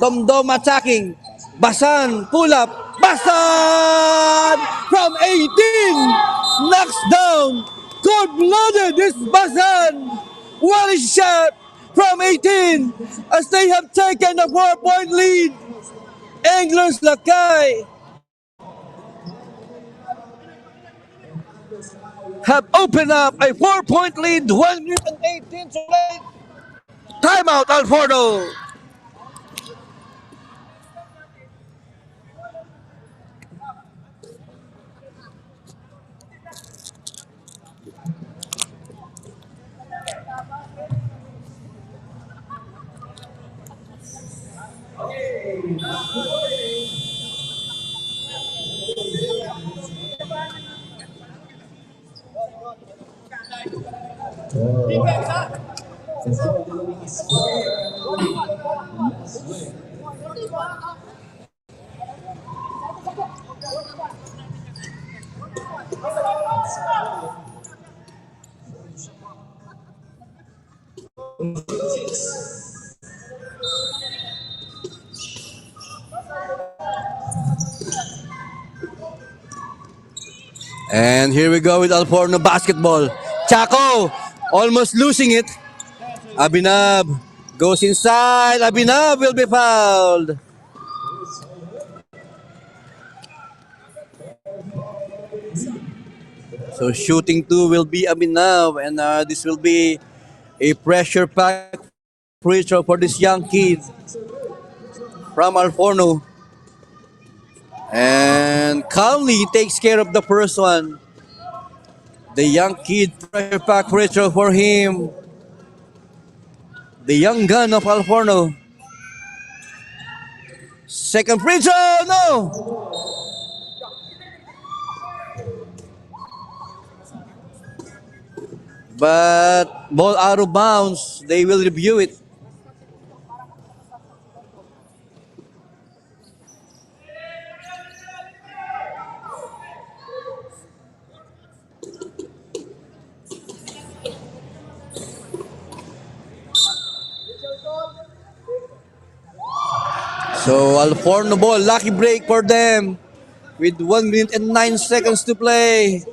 Domdom attacking. Basan, pull up. Basan from 18. Knocks down. Cold-blooded is Basan. What a shot from 18 as they have taken a 4-point lead. Anglers Lakay have opened up a 4-point lead. 1 minute and 18 to play. Timeout, Alforno. And here we go with Alforno basketball. Chaco almost losing it. Abinab goes inside. Abinab will be fouled. So shooting two will be Abinab, and this will be a pressure pack free throw for this young kid from Alforno. And calmly takes care of the first one. The young kid pressure pack free throw for him. The young gun of Alforno. Second free throw, no! But ball out of bounds. They will review it. So Alforno ball, lucky break for them with 1 minute and 9 seconds to play.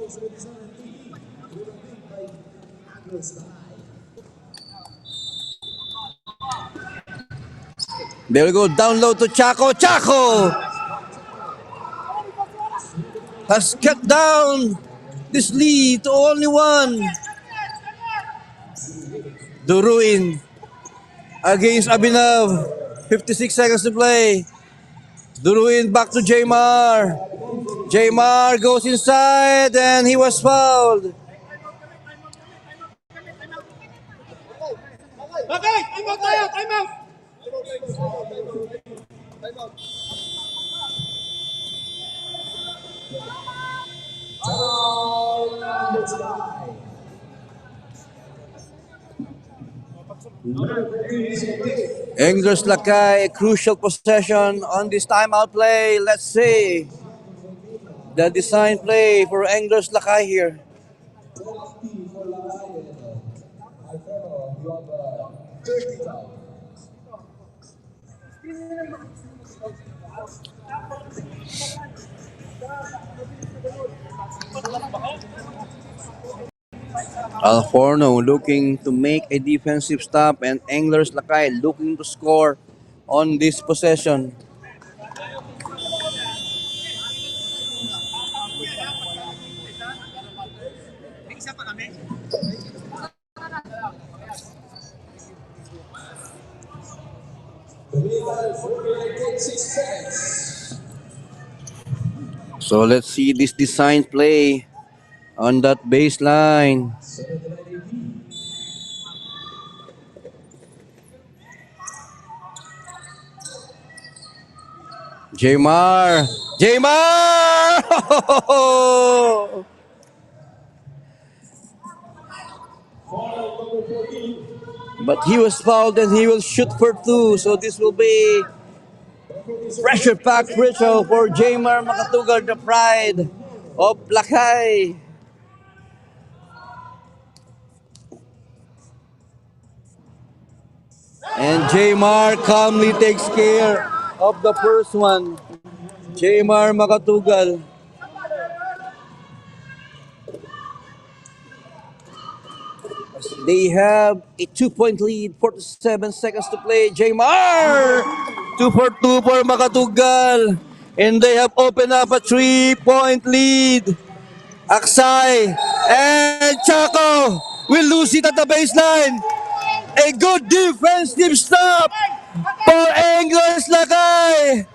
There we go, down low to Chaco. Chaco has cut down this lead to only one. Duruin against Abhinav. 56 seconds to play. Duruin back to Jaymar. Jaymar goes inside and he was fouled. Okay, time out tayo, time out! Anglers Lakay, a crucial possession on this timeout play. Let's see the design play for Anglers Lakay here. Alforno looking to make a defensive stop and Anglers Lakay looking to score on this possession. So let's see this design play on that baseline. Jaymar! Jaymar! But he was fouled and he will shoot for two. So this will be pressure pack free throw for Jaymar Makatugal, the pride of Lakay. And Jaymar calmly takes care of the first one. Jaymar Makatugal. They have a 2-point lead, 47 seconds to play. Jaymar! 2 for 2 for Makatugal. And they have opened up a 3-point lead. Aksay and Chaco will lose it at the baseline. A good defensive stop for Anglers Lakay.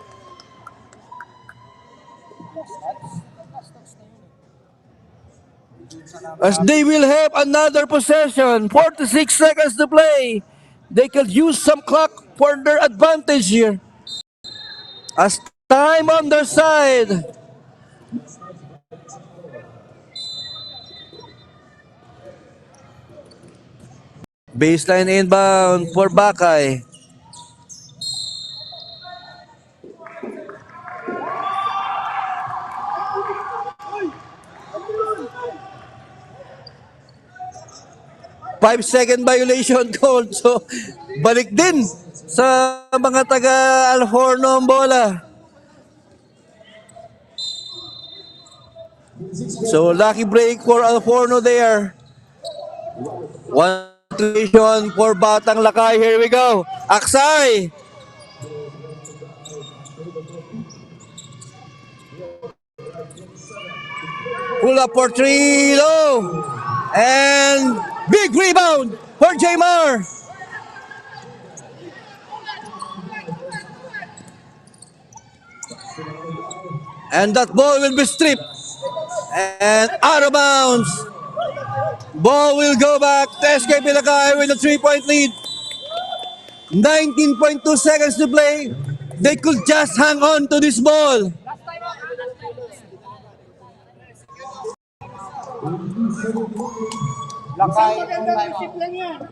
As they will have another possession, 46 seconds to play. They could use some clock for their advantage here. As time on their side. Baseline inbound for Bakay. 5-second violation called. So, balik din sa mga taga Alforno ang bola. So, lucky break for Alforno there. One situation for Batang Lakay. Here we go. Aksay. Pull up for three, low. And big rebound for Jamar. And that ball will be stripped. And out of bounds. Ball will go back to SKP Lakay with a 3-point lead. 19.2 seconds to play. They could just hang on to this ball. Lakay, no timeout.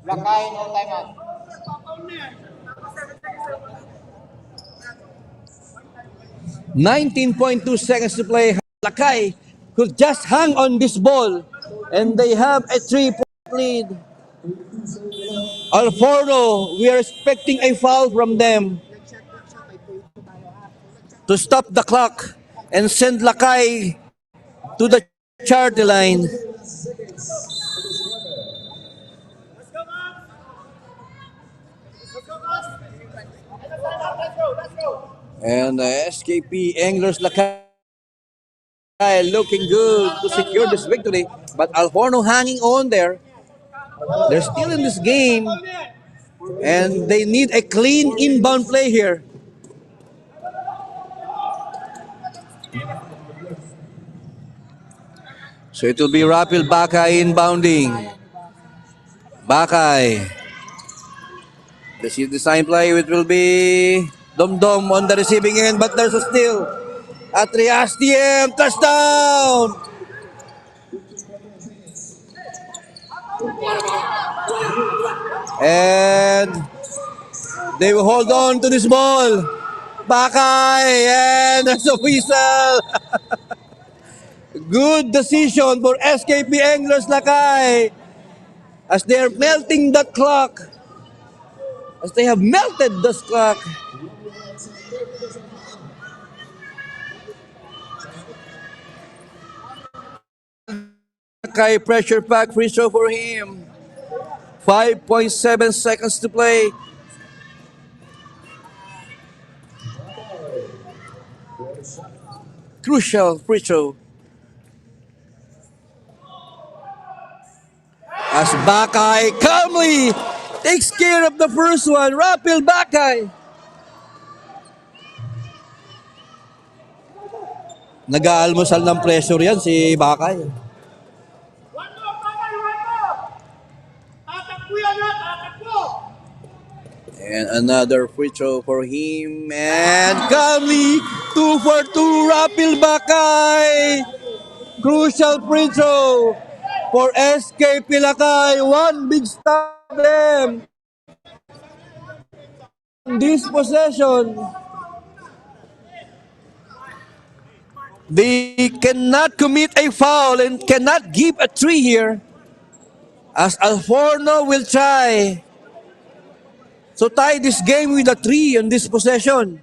Lakay, no timeout. 19.2 seconds to play. Lakay could just hang on this ball. And they have a 3-point lead. Alforno, we are expecting a foul from them to stop the clock and send Lakay to the charity line. And SKP Anglers Lakay looking good to secure this victory. But Alforno hanging on there. They're still in this game. And they need a clean inbound play here. So it will be Rapil Bakay inbounding. Bakay. This is the design play. It will be Dom on the receiving end, but there's a steal. At Triastiem, touchdown! And they will hold on to this ball. Bakay, and there's a whistle. Good decision for SKP Anglers Lakay as they are melting that clock. As they have melted this clock. Lakay pressure pack free throw for him. 5.7 seconds to play. Crucial free throw. As Bakay calmly takes care of the first one. Rapil Bakay. Nag-aalmusal ng pressure yan si Bakay. One more, Bakay, one more. Tatakbo yan, tatakbo. And another free throw for him. And calmly, 2 for 2, Rapil Bakay. Crucial free throw for SKP Lakay. One big stop them. This possession. They cannot commit a foul and cannot give a three here. As Alforno will try. So tie this game with a 3 on this possession.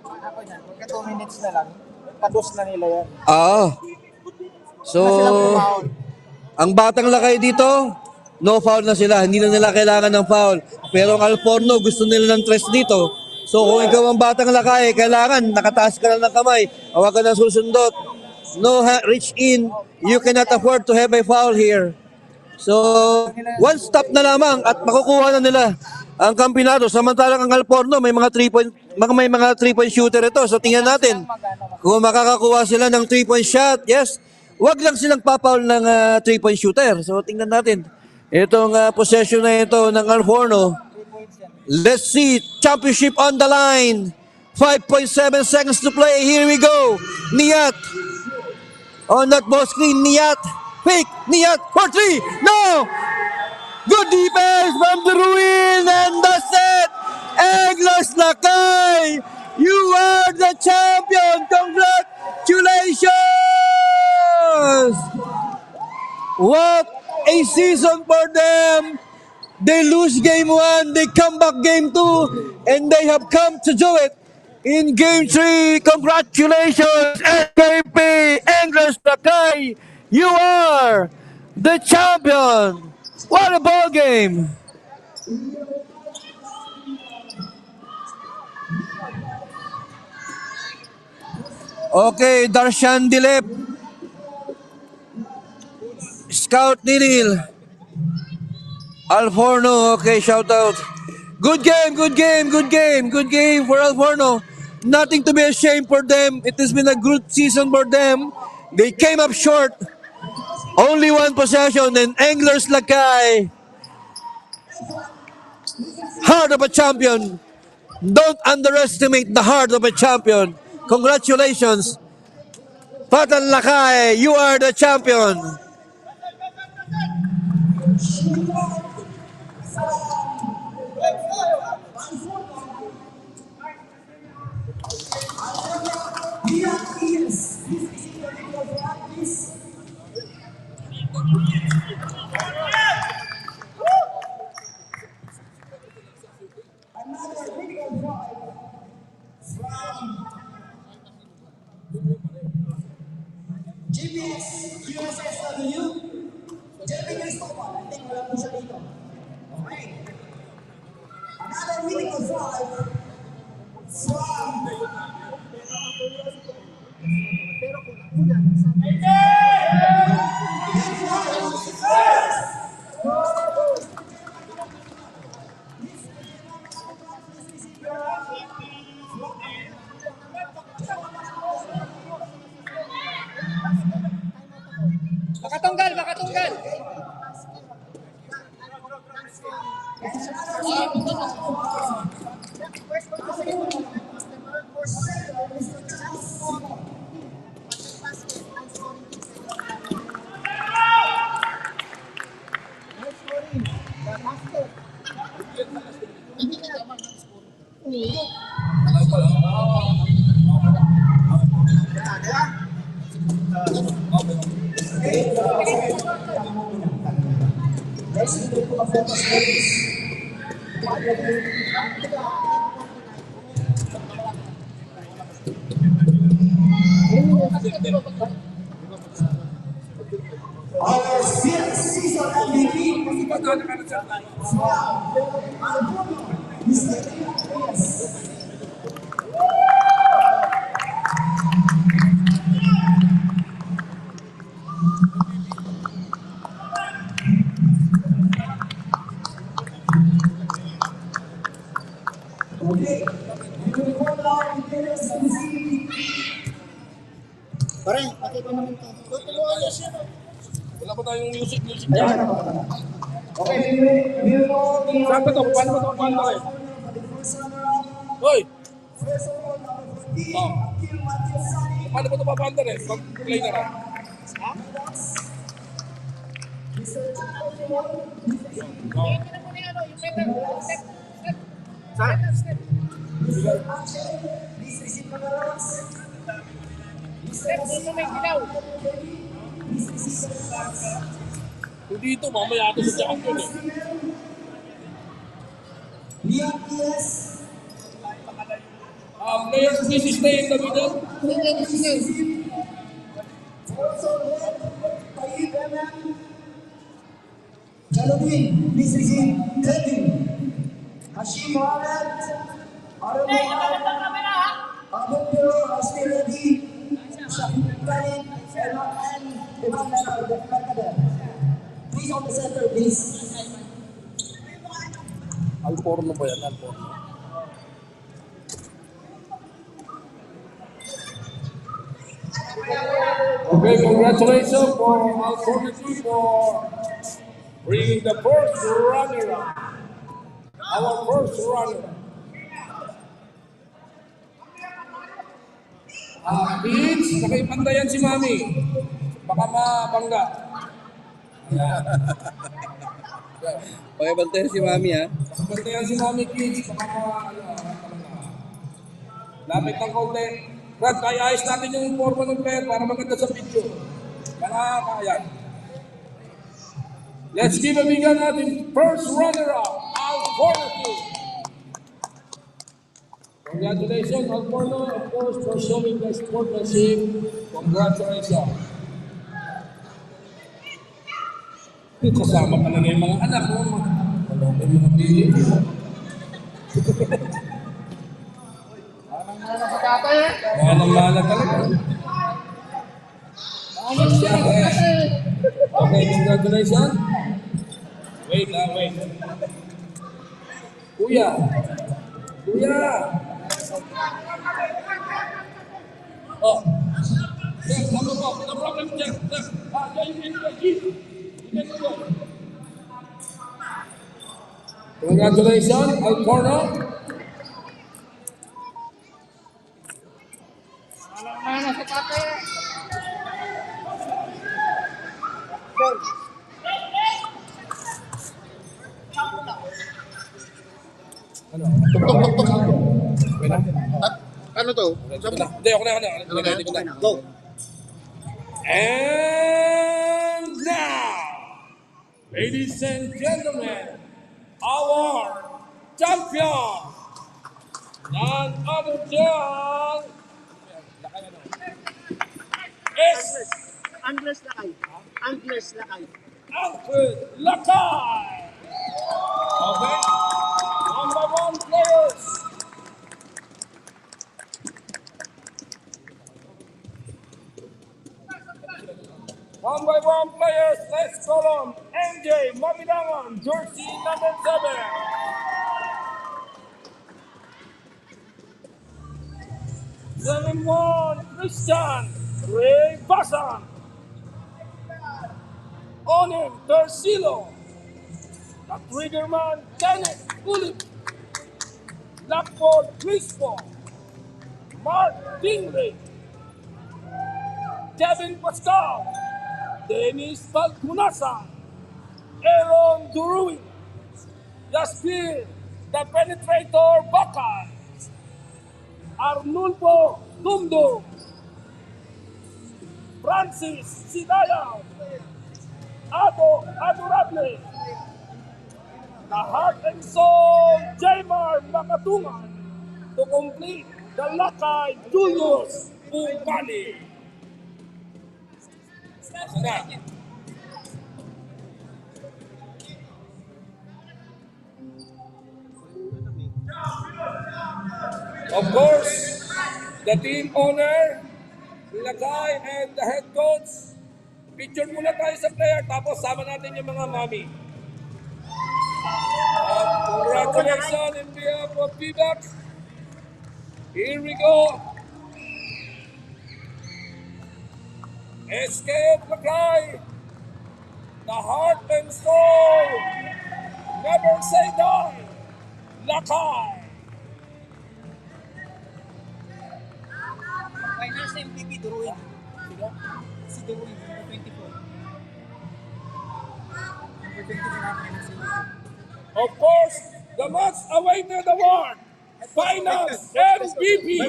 Pagka 2 minutes na lang, pados na nila yan. So, Kasi lang pumaon. ang Batang Lakay dito, no foul na sila. Hindi na nila kailangan ng foul. Pero ang Alforno, gusto nila ng tres dito. So kung ikaw ang Batang Lakay, kailangan nakataas ka lang ng kamay. Huwag ka na susundot. No reach in. You cannot afford to have a foul here. So, one stop na lamang at makukuha na nila ang kampinato. Samantalang ang Alforno, may mga 3-point shooter ito. So tingnan natin. Kung makakakuha sila ng 3-point shot, yes. Huwag lang silang papaul ng 3-point shooter. So tingnan natin. Itong possession na ito ng Alforno. Let's see. Championship on the line. 5.7 seconds to play. Here we go. Niat. On that ball screen, Niat. Fake. Niat for 3. No! Good defense from the Ruin. And that's it. Anglers Lakay. You are the champion. Congrats. Congratulations! What a season for them! They lose game 1, they come back game 2, and they have come to do it in game 3. Congratulations, SKP English LAKAY! You are the champion! What a ball game! Okay, Darshan Dilip, Scout Ninil, Alforno, okay, shout out. Good game, good game, good game, good game for Alforno. Nothing to be ashamed for them. It has been a good season for them. They came up short. Only one possession and Anglers LAKAY, heart of a champion. Don't underestimate the heart of a champion. Congratulations. Patan LAKAY, you are the champion. GPS, USSW, Jeremy Cristobal. I think wala po siya dito. Okay. Another critical drive from Makatunggal, makatunggal. our season MVP from okay. We will call out the players to see. Pare, pakita naman to. Wala pa tayong music. Ayan. Okay, we will be Saan ba to? Paano ba to? Paano ba to? Hoy! first of all, number 14, Oh. Kim Matiasani. Paano ba ito papanda rin? Pag-play na rin. Please receive cameras. Kung dito, mamaya ito sa champion eh. Liam P.S. Players, please stay in the middle. Also led by Ibrahim. Jaludin, please receive Kevin. Hashim Mohammed. Arun Abel Piro are still ready. Shahid Khalid and Ivan Mercader. Please on the center, please. Alforno ba yan? Alforno. Okay, congratulations for Alforno for bringing the first runner-up. Our first runner-up. Kids, nakipantayan si Mami. Baka mabangga. Okay, bantayan si Mami ha. Nakipantayan si Mami, kids. Baka mabangga. Lapit ng konti. Brad, kaya ayos natin yung forma ng player para maganda sa picture. Kaya. Let's give a big hand natin first runner-up, FORNO. Congratulations, FORNO, of course, for showing the sportsmanship. Congratulations. Kasama ka na yung mga anak mo. Wala ko yung mga pili. Manang-mana talaga. Okay, congratulations. Wait. Kuya. Oh. Sir, tama po. No problem, sir. Congratulations, FORNO. Mana sa tatay. Ano to? Hindi, ako na. Go. And now, ladies and gentlemen, our champion, none other than is Anglers Lakay. Alfred LAKAY. Okay? Number one players. One by one players, let's call on MJ Mabidangan, jersey number 7. Seven one Christian Ray Basan. Onim Tercilo. The Triggerman Kenneth Ulip. Blackboard Crispo. Mark Dingley. Kevin Pascal. Dennis Balcunasa. Aaron Duruin. Yaspir, the Penetrator Bakay. Arnulfo Dumdo. Francis Sidayaw. Ado Adorable. The Heart and Soul Jaymar Makatungan to complete the Lakay Julius Umpali. Of course, the team owner, Lakay, and the head coach, picture muna tayo sa player, tapos sama natin yung mga mami. Congratulations in behalf of PBAC. Here we go. Escape Lakay. The heart and soul. Never say die. Lakay. Finals MVP Duruin. Si Duruin, number 24. Number 24 natin na si Of course, the much awaited award. Finals MVP.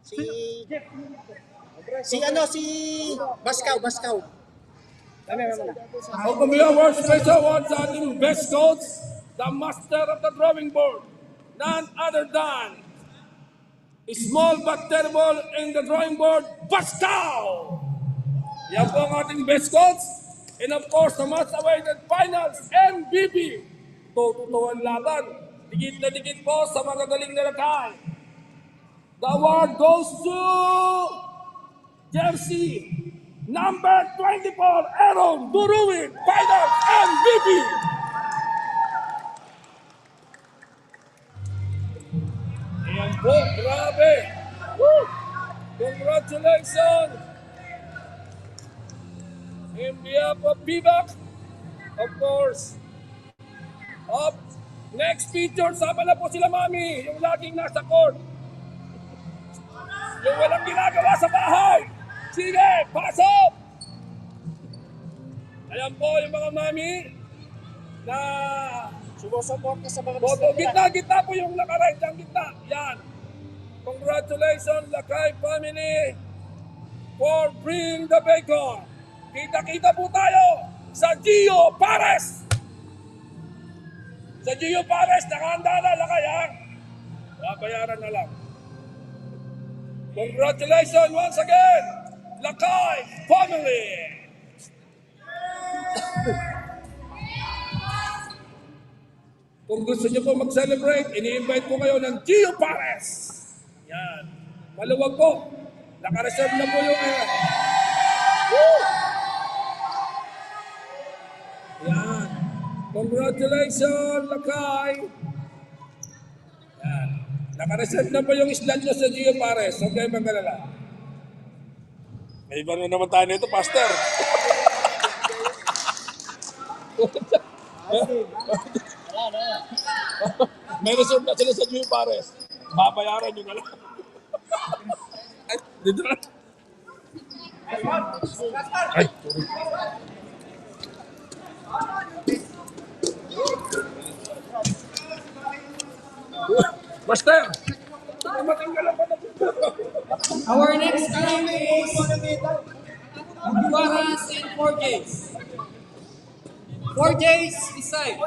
Si Baskaw. Of the award special award sa ating best coach, the master of the drawing board, none other than small but terrible in the drawing board, Baskaw! Yan po ang ating best coach. And of course, the much awaited finals MVP. Tututuan laban. Dikit na dikit po sa magagaling na Lakay. The award goes to jersey number 24, Aaron Duruin, finals MVP. Ayan po, grabe. Woo! Congratulations. In behalf of PBAC, of course. Next feature, sama na po sila mami, yung laging nasa court. Yung walang ginagawa sa bahay. Sige, pasok! Ayan po yung mga mami. na Sumusuporta sa mga boto. mister nila. Gitna po yung naka-right ang gitna. Yan. Congratulations, Lakay family, for bringing the bacon. Kita-kita po tayo sa Gio Pares. Sa Gio Pares, nakahanda na Lakay ha. Babayaran na lang. Congratulations once again, Lakay family. Kung gusto niyo po mag-celebrate, ini-invite ko kayo ng Gio Pares. Yan. Maluwag po. Naka-reserve na po yung Woo! Yan. Congratulations, Lakay. Yan. Naka-reserve na po yung island nyo sa Gio Pares. Huwag kayo magkalala. May iba na naman tayo nito, Pastor. May reserve na sila sa Gio Pares. Babayaran nyo na lang. Ay, dito na. Ay, sorry. Master! Matinggalan pa na. Our next time is Buwaras and 4Js. 4Js beside.